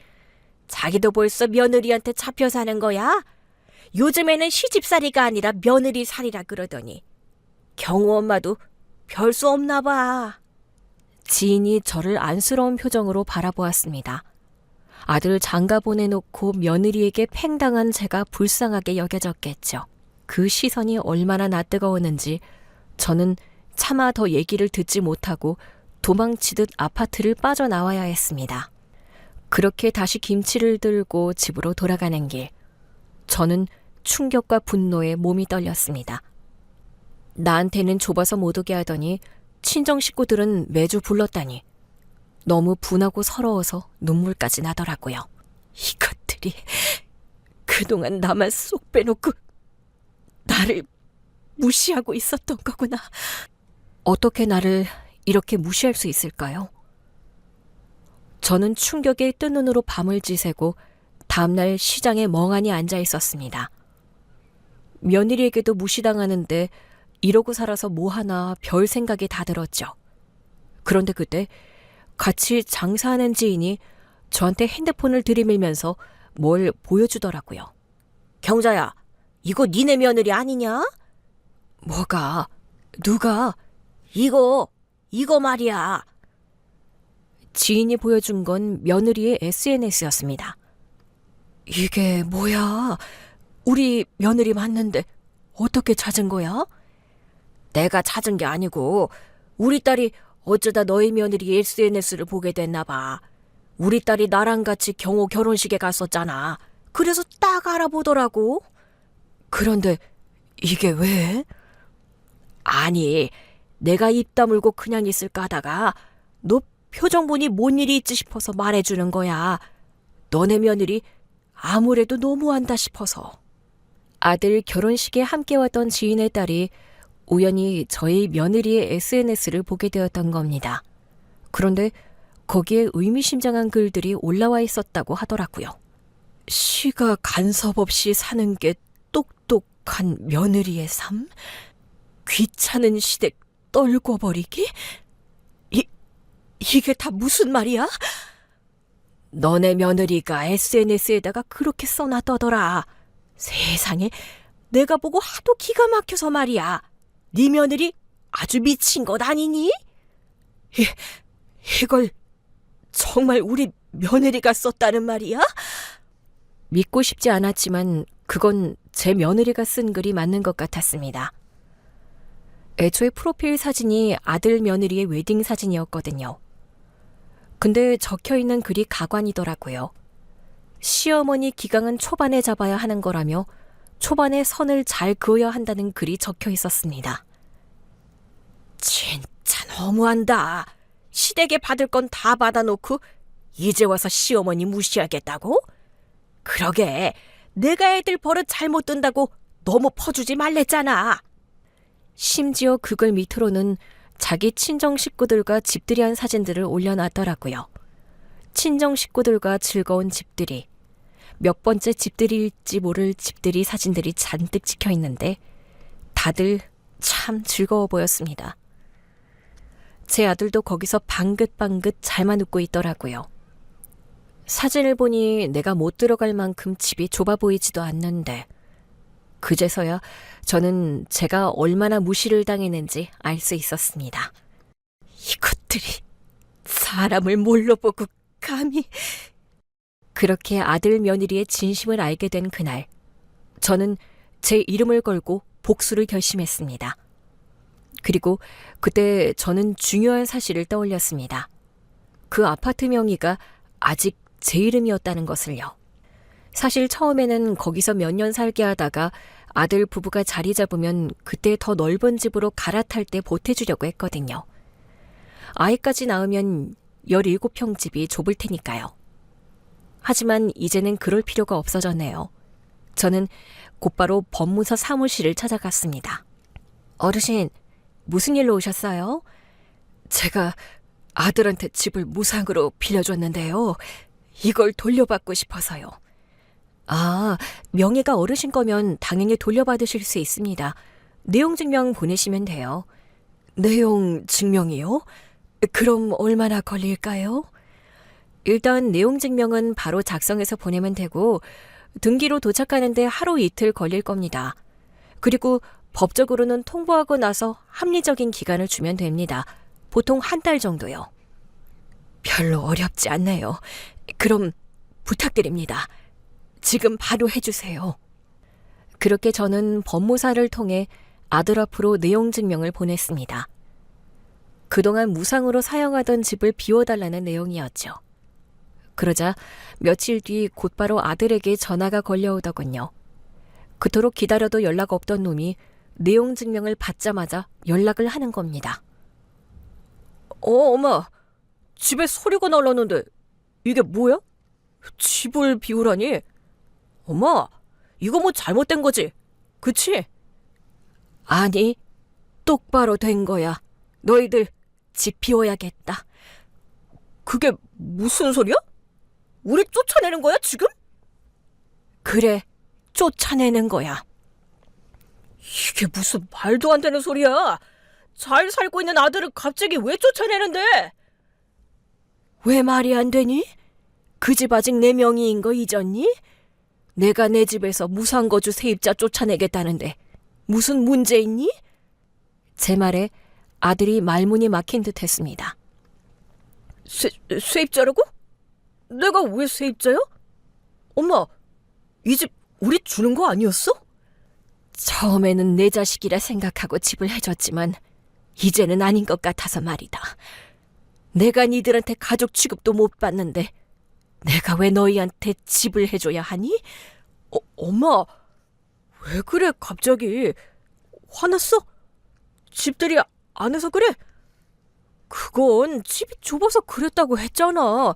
자기도 벌써 며느리한테 잡혀 사는 거야? 요즘에는 시집살이가 아니라 며느리살이라 그러더니 경호 엄마도 별 수 없나 봐. 지인이 저를 안쓰러운 표정으로 바라보았습니다. 아들 장가 보내놓고 며느리에게 팽당한 제가 불쌍하게 여겨졌겠죠. 그 시선이 얼마나 낯뜨거웠는지 저는 차마 더 얘기를 듣지 못하고 도망치듯 아파트를 빠져나와야 했습니다. 그렇게 다시 김치를 들고 집으로 돌아가는 길, 저는 충격과 분노에 몸이 떨렸습니다. 나한테는 좁아서 못 오게 하더니 친정 식구들은 매주 불렀다니 너무 분하고 서러워서 눈물까지 나더라고요. 이것들이 그동안 나만 쏙 빼놓고 나를 무시하고 있었던 거구나. 어떻게 나를 이렇게 무시할 수 있을까요? 저는 충격에 뜬 눈으로 밤을 지새고 다음날 시장에 멍하니 앉아 있었습니다. 며느리에게도 무시당하는데 이러고 살아서 뭐하나 별 생각이 다 들었죠. 그런데 그때 같이 장사하는 지인이 저한테 핸드폰을 들이밀면서 뭘 보여주더라고요. 경자야, 이거 니네 며느리 아니냐? 뭐가? 누가? 이거 말이야. 지인이 보여준 건 며느리의 SNS였습니다. 이게 뭐야? 우리 며느리 맞는데 어떻게 찾은 거야? 내가 찾은 게 아니고 우리 딸이 어쩌다 너희 며느리 SNS를 보게 됐나 봐. 우리 딸이 나랑 같이 경호 결혼식에 갔었잖아. 그래서 딱 알아보더라고. 그런데 이게 왜? 아니, 내가 입 다물고 그냥 있을까 하다가 너 표정 보니 뭔 일이 있지 싶어서 말해주는 거야. 너네 며느리 아무래도 너무한다 싶어서. 아들 결혼식에 함께 왔던 지인의 딸이 우연히 저희 며느리의 SNS를 보게 되었던 겁니다. 그런데 거기에 의미심장한 글들이 올라와 있었다고 하더라고요. 시가 간섭 없이 사는 게 똑똑한 며느리의 삶? 귀찮은 시댁 떨궈 버리기? 이게 다 무슨 말이야? 너네 며느리가 SNS에다가 그렇게 써놨더더라. 세상에, 내가 보고 하도 기가 막혀서 말이야. 네 며느리 아주 미친 것 아니니? 이걸 정말 우리 며느리가 썼다는 말이야? 믿고 싶지 않았지만 그건 제 며느리가 쓴 글이 맞는 것 같았습니다. 애초에 프로필 사진이 아들 며느리의 웨딩 사진이었거든요. 근데 적혀있는 글이 가관이더라고요. 시어머니 기강은 초반에 잡아야 하는 거라며 초반에 선을 잘 그어야 한다는 글이 적혀 있었습니다. 진짜 너무한다. 시댁에 받을 건 다 받아놓고 이제 와서 시어머니 무시하겠다고? 그러게, 내가 애들 버릇 잘못 든다고 너무 퍼주지 말랬잖아. 심지어 그 글 밑으로는 자기 친정 식구들과 집들이 한 사진들을 올려놨더라고요. 친정 식구들과 즐거운 집들이, 몇 번째 집들이일지 모를 집들이 사진들이 잔뜩 찍혀 있는데 다들 참 즐거워 보였습니다. 제 아들도 거기서 방긋방긋 잘만 웃고 있더라고요. 사진을 보니 내가 못 들어갈 만큼 집이 좁아 보이지도 않는데 그제서야 저는 제가 얼마나 무시를 당했는지 알 수 있었습니다. 이것들이 사람을 뭘로 보고 감히... 그렇게 아들 며느리의 진심을 알게 된 그날, 저는 제 이름을 걸고 복수를 결심했습니다. 그리고 그때 저는 중요한 사실을 떠올렸습니다. 그 아파트 명의가 아직 제 이름이었다는 것을요. 사실 처음에는 거기서 몇 년 살게 하다가 아들 부부가 자리 잡으면 그때 더 넓은 집으로 갈아탈 때 보태주려고 했거든요. 아이까지 낳으면 17평 집이 좁을 테니까요. 하지만 이제는 그럴 필요가 없어졌네요. 저는 곧바로 법무사 사무실을 찾아갔습니다. 어르신, 무슨 일로 오셨어요? 제가 아들한테 집을 무상으로 빌려줬는데요. 이걸 돌려받고 싶어서요. 아, 명의가 어르신 거면 당연히 돌려받으실 수 있습니다. 내용 증명 보내시면 돼요. 내용 증명이요? 그럼 얼마나 걸릴까요? 일단 내용 증명은 바로 작성해서 보내면 되고 등기로 도착하는데 하루 이틀 걸릴 겁니다. 그리고 법적으로는 통보하고 나서 합리적인 기간을 주면 됩니다. 보통 한 달 정도요. 별로 어렵지 않네요. 그럼 부탁드립니다. 지금 바로 해주세요. 그렇게 저는 법무사를 통해 아들 앞으로 내용 증명을 보냈습니다. 그동안 무상으로 사용하던 집을 비워달라는 내용이었죠. 그러자 며칠 뒤 곧바로 아들에게 전화가 걸려오더군요. 그토록 기다려도 연락 없던 놈이 내용 증명을 받자마자 연락을 하는 겁니다. 엄마, 집에 소리가 날랐는데 이게 뭐야? 집을 비우라니? 엄마, 이거 뭐 잘못된 거지? 그치? 아니, 똑바로 된 거야. 너희들 집 비워야겠다. 그게 무슨 소리야? 우리 쫓아내는 거야, 지금? 그래, 쫓아내는 거야. 이게 무슨 말도 안 되는 소리야. 잘 살고 있는 아들을 갑자기 왜 쫓아내는데? 왜 말이 안 되니? 그 집 아직 4명이인 거 잊었니? 내가 내 집에서 무상거주 세입자 쫓아내겠다는데 무슨 문제 있니? 제 말에 아들이 말문이 막힌 듯 했습니다. 세입자라고? 내가 왜 세입자야? 엄마, 이 집 우리 주는 거 아니었어? 처음에는 내 자식이라 생각하고 집을 해줬지만 이제는 아닌 것 같아서 말이다. 내가 니들한테 가족 취급도 못 받는데 내가 왜 너희한테 집을 해줘야 하니? 엄마, 왜 그래 갑자기? 화났어? 집들이 안 해서 그래? 그건 집이 좁아서 그랬다고 했잖아.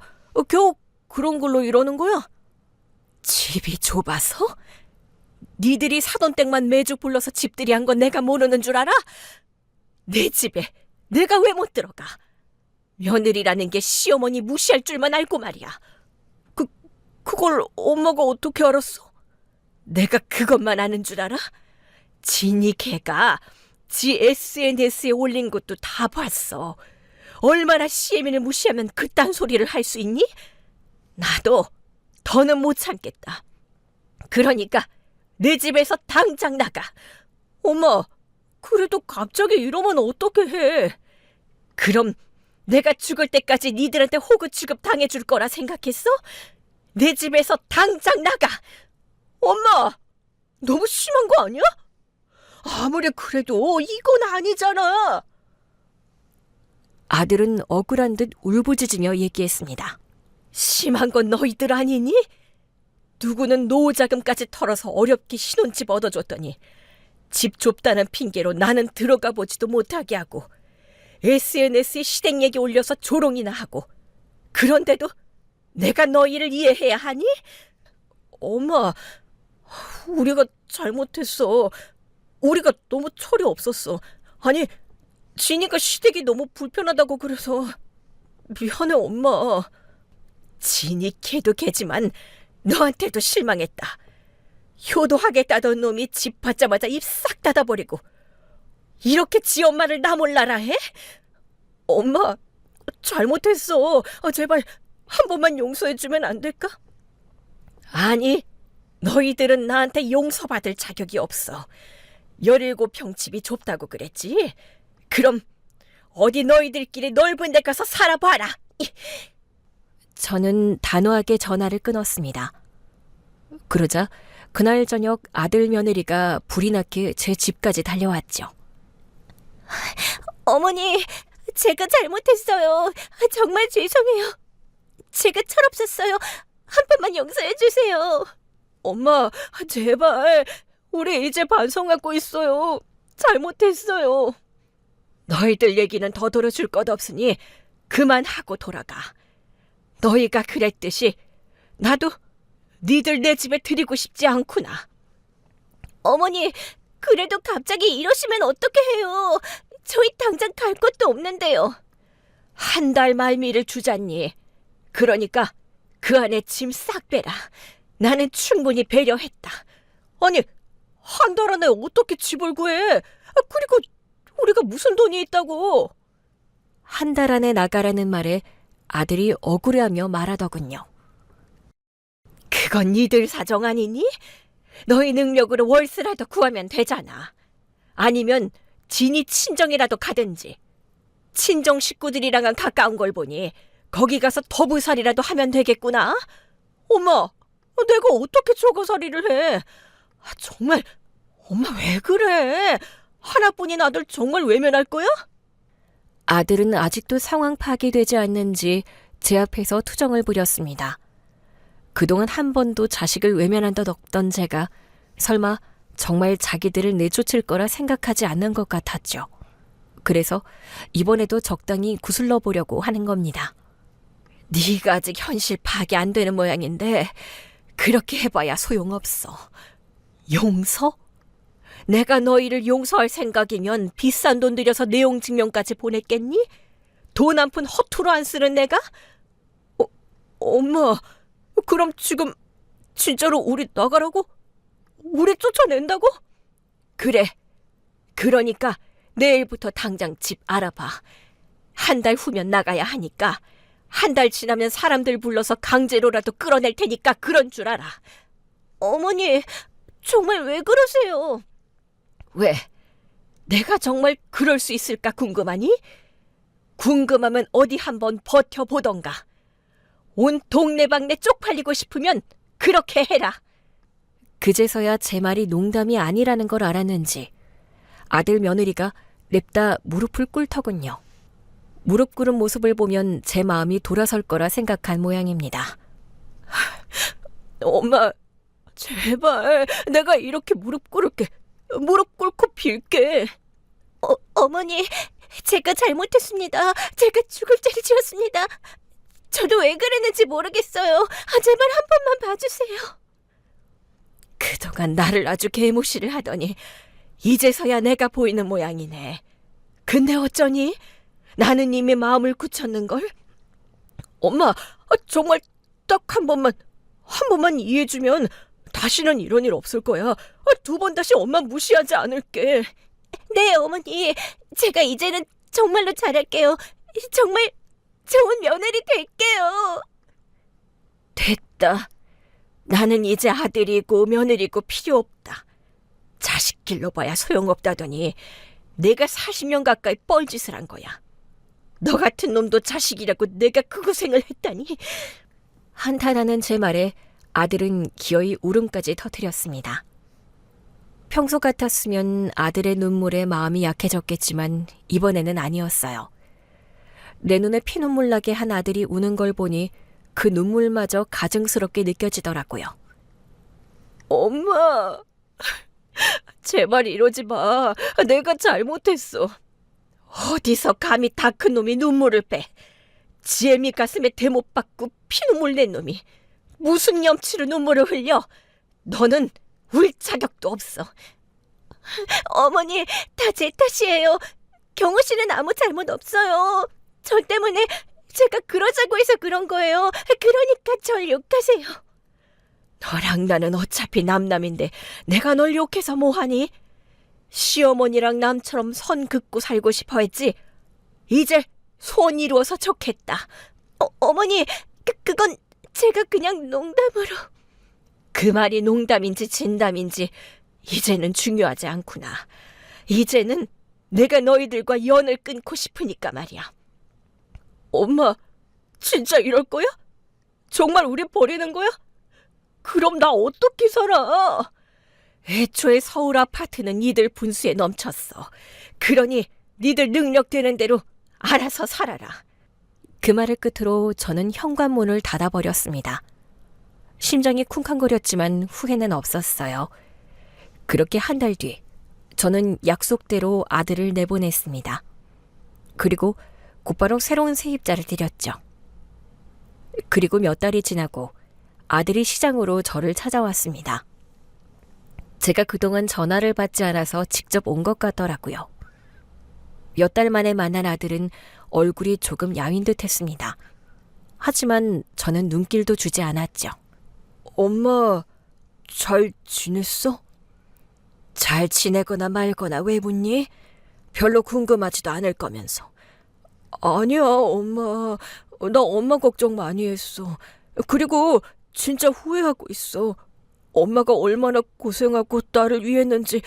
겨우 그런 걸로 이러는 거야? 집이 좁아서? 니들이 사돈 댁만 매주 불러서 집들이 한 건 내가 모르는 줄 알아? 내 집에 내가 왜 못 들어가? 며느리라는 게 시어머니 무시할 줄만 알고 말이야. 그걸 엄마가 어떻게 알았어? 내가 그것만 아는 줄 알아? 진이 걔가 지 SNS에 올린 것도 다 봤어. 얼마나 시애미를 무시하면 그딴 소리를 할 수 있니? 나도 더는 못 참겠다. 그러니까 내 집에서 당장 나가. 엄마, 그래도 갑자기 이러면 어떻게 해? 그럼 내가 죽을 때까지 니들한테 호구 취급 당해줄 거라 생각했어? 내 집에서 당장 나가! 엄마, 너무 심한 거 아니야? 아무리 그래도 이건 아니잖아. 아들은 억울한 듯 울부짖으며 얘기했습니다. 심한 건 너희들 아니니? 누구는 노후자금까지 털어서 어렵게 신혼집 얻어줬더니 집 좁다는 핑계로 나는 들어가 보지도 못하게 하고 SNS에 시댁 얘기 올려서 조롱이나 하고, 그런데도 내가 너희를 이해해야 하니? 엄마, 우리가 잘못했어. 우리가 너무 철이 없었어. 아니, 진이가 시댁이 너무 불편하다고 그래서 미안해, 엄마. 진이 걔도 걔지만 너한테도 실망했다. 효도하겠다던 놈이 집 받자마자 입 싹 닫아버리고 이렇게 지 엄마를 나 몰라라 해? 엄마, 잘못했어. 제발 한 번만 용서해주면 안 될까? 아니, 너희들은 나한테 용서받을 자격이 없어. 17평 집이 좁다고 그랬지? 그럼 어디 너희들끼리 넓은 데 가서 살아봐라. 저는 단호하게 전화를 끊었습니다. 그러자 그날 저녁 아들 며느리가 불이 나게 제 집까지 달려왔죠. 어머니, 제가 잘못했어요. 정말 죄송해요. 제가 철없었어요. 한 번만 용서해 주세요. 엄마, 제발. 우리 이제 반성하고 있어요. 잘못했어요. 너희들 얘기는 더 들어줄 것 없으니 그만하고 돌아가. 너희가 그랬듯이 나도 니들 내 집에 들이고 싶지 않구나. 어머니, 그래도 갑자기 이러시면 어떻게 해요? 저희 당장 갈 곳도 없는데요. 한 달 말미를 주잖니. 그러니까 그 안에 짐 싹 빼라. 나는 충분히 배려했다. 아니, 한 달 안에 어떻게 집을 구해? 그리고 우리가 무슨 돈이 있다고? 한 달 안에 나가라는 말에 아들이 억울해하며 말하더군요. 그건 니들 사정 아니니? 너희 능력으로 월세라도 구하면 되잖아. 아니면 진이 친정이라도 가든지. 친정 식구들이랑은 가까운 걸 보니 거기 가서 더부살이라도 하면 되겠구나. 엄마, 내가 어떻게 저거살이를 해? 정말 엄마 왜 그래? 하나뿐인 아들 정말 외면할 거야? 아들은 아직도 상황 파악이 되지 않는지 제 앞에서 투정을 부렸습니다. 그동안 한 번도 자식을 외면한 적 없던 제가 설마 정말 자기들을 내쫓을 거라 생각하지 않는 것 같았죠. 그래서 이번에도 적당히 구슬러 보려고 하는 겁니다. 네가 아직 현실 파악이 안 되는 모양인데 그렇게 해봐야 소용없어. 용서? 내가 너희를 용서할 생각이면 비싼 돈 들여서 내용 증명까지 보냈겠니? 돈 한 푼 허투루 안 쓰는 내가? 엄마, 그럼 지금 진짜로 우리 나가라고? 우리 쫓아낸다고? 그래. 그러니까 내일부터 당장 집 알아봐. 한 달 후면 나가야 하니까 한 달 지나면 사람들 불러서 강제로라도 끌어낼 테니까 그런 줄 알아. 어머니, 정말 왜 그러세요? 왜? 내가 정말 그럴 수 있을까 궁금하니? 궁금하면 어디 한번 버텨보던가. 온 동네방네 쪽팔리고 싶으면 그렇게 해라. 그제서야 제 말이 농담이 아니라는 걸 알았는지 아들 며느리가 냅다 무릎을 꿇더군요. 무릎 꿇은 모습을 보면 제 마음이 돌아설 거라 생각한 모양입니다. 엄마, 제발 내가 이렇게 무릎 꿇을게. 무릎 꿇고 빌게. 어머니, 제가 잘못했습니다. 제가 죽을 죄를 지었습니다. 저도 왜 그랬는지 모르겠어요. 제발 한 번만 봐주세요. 그동안 나를 아주 개무시를 하더니 이제서야 내가 보이는 모양이네. 근데 어쩌니? 나는 이미 마음을 굳혔는걸? 엄마, 정말 딱 한 번만 이해해주면 다시는 이런 일 없을 거야. 두 번 다시 엄마 무시하지 않을게. 네, 어머니. 제가 이제는 정말로 잘할게요. 정말 좋은 며느리 될게요. 됐다. 나는 이제 아들이고 며느리고 필요 없다. 자식 길러봐야 소용없다더니 내가 40년 가까이 뻘짓을 한 거야. 너 같은 놈도 자식이라고 내가 그 고생을 했다니. 한탄하는 제 말에 아들은 기어이 울음까지 터뜨렸습니다. 평소 같았으면 아들의 눈물에 마음이 약해졌겠지만 이번에는 아니었어요. 내 눈에 피눈물 나게 한 아들이 우는 걸 보니 그 눈물마저 가증스럽게 느껴지더라고요. 엄마, 제발 이러지 마. 내가 잘못했어. 어디서 감히 다 큰 놈이 눈물을 빼. 지혜미 가슴에 대못 박고 피눈물 낸 놈이 무슨 염치로 눈물을 흘려. 너는 울 자격도 없어. 어머니, 다 제 탓이에요. 경호 씨는 아무 잘못 없어요. 저 때문에 제가 그러자고 해서 그런 거예요. 그러니까 절 욕하세요. 너랑 나는 어차피 남남인데 내가 널 욕해서 뭐하니? 시어머니랑 남처럼 선 긋고 살고 싶어 했지? 이제 소원 이루어서 좋겠다. 어머니, 그건 제가 그냥 농담으로. 그 말이 농담인지 진담인지 이제는 중요하지 않구나. 이제는 내가 너희들과 연을 끊고 싶으니까 말이야. 엄마, 진짜 이럴 거야? 정말 우리 버리는 거야? 그럼 나 어떻게 살아? 애초에 서울 아파트는 니들 분수에 넘쳤어. 그러니 니들 능력 되는 대로 알아서 살아라. 그 말을 끝으로 저는 현관문을 닫아버렸습니다. 심장이 쿵쾅거렸지만 후회는 없었어요. 그렇게 한 달 뒤 저는 약속대로 아들을 내보냈습니다. 그리고 곧바로 새로운 세입자를 들였죠. 그리고 몇 달이 지나고 아들이 시장으로 저를 찾아왔습니다. 제가 그동안 전화를 받지 않아서 직접 온 것 같더라고요. 몇 달 만에 만난 아들은 얼굴이 조금 야윈 듯 했습니다. 하지만 저는 눈길도 주지 않았죠. 엄마, 잘 지냈어? 잘 지내거나 말거나 왜 묻니? 별로 궁금하지도 않을 거면서. 아니야, 엄마. 나 엄마 걱정 많이 했어. 그리고 진짜 후회하고 있어. 엄마가 얼마나 고생하고 나를 위했는지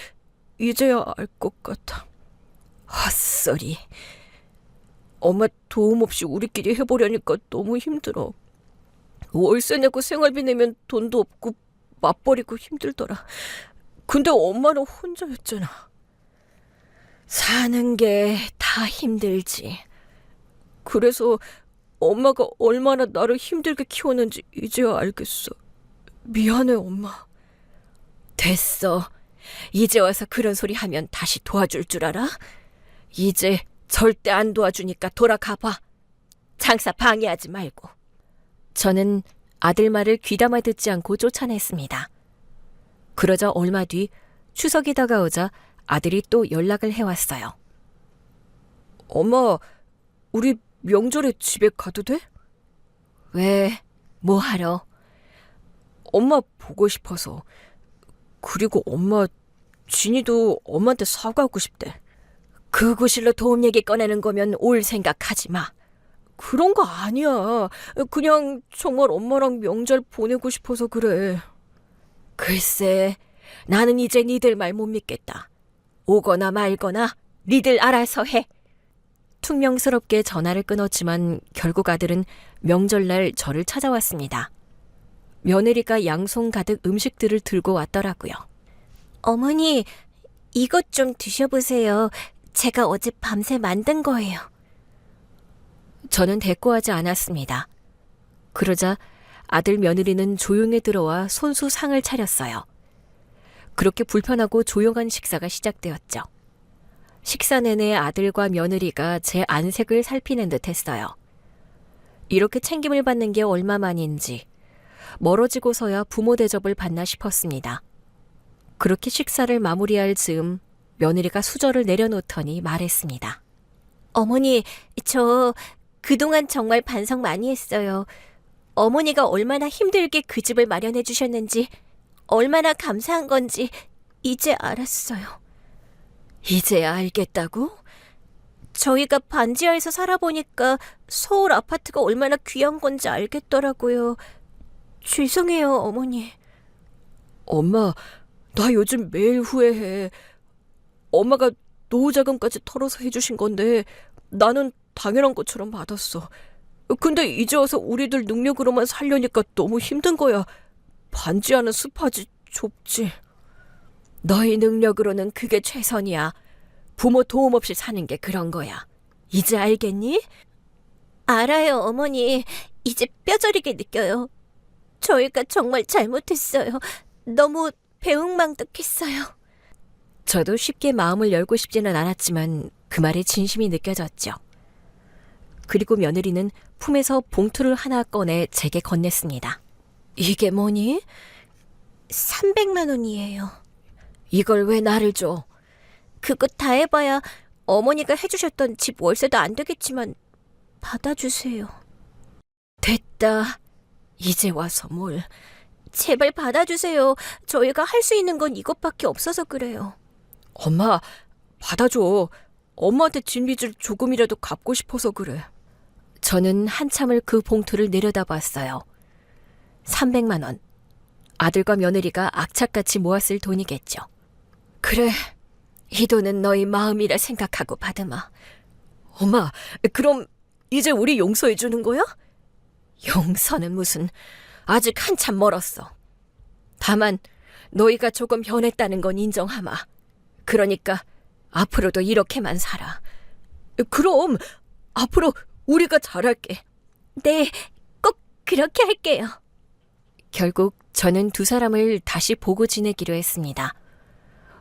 이제야 알 것 같아. 헛소리. 엄마 도움 없이 우리끼리 해보려니까 너무 힘들어. 월세 내고 생활비 내면 돈도 없고 맞벌이고 힘들더라. 근데 엄마는 혼자였잖아. 사는 게 다 힘들지. 그래서 엄마가 얼마나 나를 힘들게 키웠는지 이제야 알겠어. 미안해, 엄마. 됐어. 이제 와서 그런 소리 하면 다시 도와줄 줄 알아? 이제 절대 안 도와주니까 돌아가 봐. 장사 방해하지 말고. 저는 아들 말을 귀담아 듣지 않고 쫓아냈습니다. 그러자 얼마 뒤 추석이 다가오자 아들이 또 연락을 해왔어요. 엄마, 우리 명절에 집에 가도 돼? 왜? 뭐 하러? 엄마 보고 싶어서. 그리고 엄마, 진이도 엄마한테 사과하고 싶대. 그 구실로 도움 얘기 꺼내는 거면 올 생각하지 마. 그런 거 아니야. 그냥 정말 엄마랑 명절 보내고 싶어서 그래. 글쎄, 나는 이제 니들 말 못 믿겠다. 오거나 말거나 니들 알아서 해. 퉁명스럽게 전화를 끊었지만 결국 아들은 명절날 저를 찾아왔습니다. 며느리가 양손 가득 음식들을 들고 왔더라고요. 어머니, 이것 좀 드셔보세요. 제가 어제 밤새 만든 거예요. 저는 대꾸하지 않았습니다. 그러자 아들 며느리는 조용히 들어와 손수 상을 차렸어요. 그렇게 불편하고 조용한 식사가 시작되었죠. 식사 내내 아들과 며느리가 제 안색을 살피는 듯 했어요. 이렇게 챙김을 받는 게 얼마만인지 멀어지고서야 부모 대접을 받나 싶었습니다. 그렇게 식사를 마무리할 즈음 며느리가 수저를 내려놓더니 말했습니다. 어머니, 저 그동안 정말 반성 많이 했어요. 어머니가 얼마나 힘들게 그 집을 마련해 주셨는지, 얼마나 감사한 건지 이제 알았어요. 이제야 알겠다고? 저희가 반지하에서 살아보니까 서울 아파트가 얼마나 귀한 건지 알겠더라고요. 죄송해요, 어머니. 엄마, 나 요즘 매일 후회해. 엄마가 노후자금까지 털어서 해주신 건데 나는 당연한 것처럼 받았어. 근데 이제 와서 우리들 능력으로만 살려니까 너무 힘든 거야. 반지하는 습하지, 좁지. 너희 능력으로는 그게 최선이야. 부모 도움 없이 사는 게 그런 거야. 이제 알겠니? 알아요, 어머니. 이제 뼈저리게 느껴요. 저희가 정말 잘못했어요. 너무 배웅망덕했어요. 저도 쉽게 마음을 열고 싶지는 않았지만 그 말에 진심이 느껴졌죠. 그리고 며느리는 품에서 봉투를 하나 꺼내 제게 건넸습니다. 이게 뭐니? 300만 원이에요. 이걸 왜 나를 줘? 그거 다 해봐야 어머니가 해주셨던 집 월세도 안 되겠지만 받아주세요. 됐다. 이제 와서 뭘. 제발 받아주세요. 저희가 할 수 있는 건 이것밖에 없어서 그래요. 엄마, 받아줘. 엄마한테 진 빚을 조금이라도 갚고 싶어서 그래. 저는 한참을 그 봉투를 내려다봤어요. 300만 원. 아들과 며느리가 악착같이 모았을 돈이겠죠. 그래, 이 돈은 너희 마음이라 생각하고 받으마. 엄마, 그럼 이제 우리 용서해 주는 거야? 용서는 무슨, 아직 한참 멀었어. 다만 너희가 조금 변했다는 건 인정하마. 그러니까 앞으로도 이렇게만 살아. 그럼 앞으로 우리가 잘할게. 네, 꼭 그렇게 할게요. 결국 저는 두 사람을 다시 보고 지내기로 했습니다.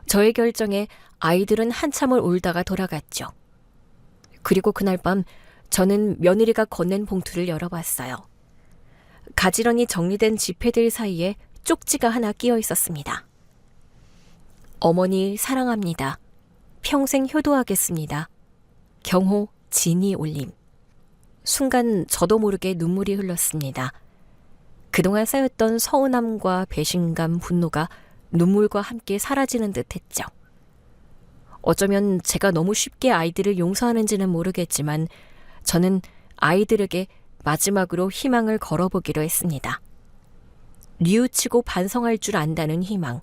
저의 결정에 아이들은 한참을 울다가 돌아갔죠. 그리고 그날 밤 저는 며느리가 건넨 봉투를 열어봤어요. 가지런히 정리된 지폐들 사이에 쪽지가 하나 끼어 있었습니다. 어머니 사랑합니다. 평생 효도하겠습니다. 경호 진이 올림. 순간 저도 모르게 눈물이 흘렀습니다. 그동안 쌓였던 서운함과 배신감, 분노가 눈물과 함께 사라지는 듯 했죠. 어쩌면 제가 너무 쉽게 아이들을 용서하는지는 모르겠지만 저는 아이들에게 마지막으로 희망을 걸어보기로 했습니다. 뉘우치고 반성할 줄 안다는 희망.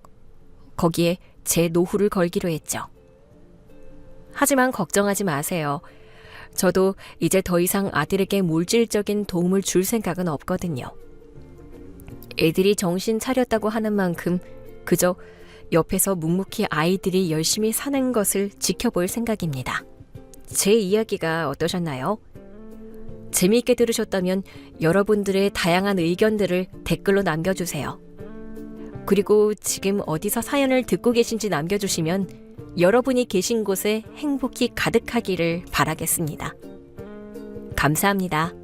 거기에 제 노후를 걸기로 했죠. 하지만 걱정하지 마세요. 저도 이제 더 이상 아들에게 물질적인 도움을 줄 생각은 없거든요. 애들이 정신 차렸다고 하는 만큼 그저 옆에서 묵묵히 아이들이 열심히 사는 것을 지켜볼 생각입니다. 제 이야기가 어떠셨나요? 재미있게 들으셨다면 여러분들의 다양한 의견들을 댓글로 남겨주세요. 그리고 지금 어디서 사연을 듣고 계신지 남겨주시면 여러분이 계신 곳에 행복이 가득하기를 바라겠습니다. 감사합니다.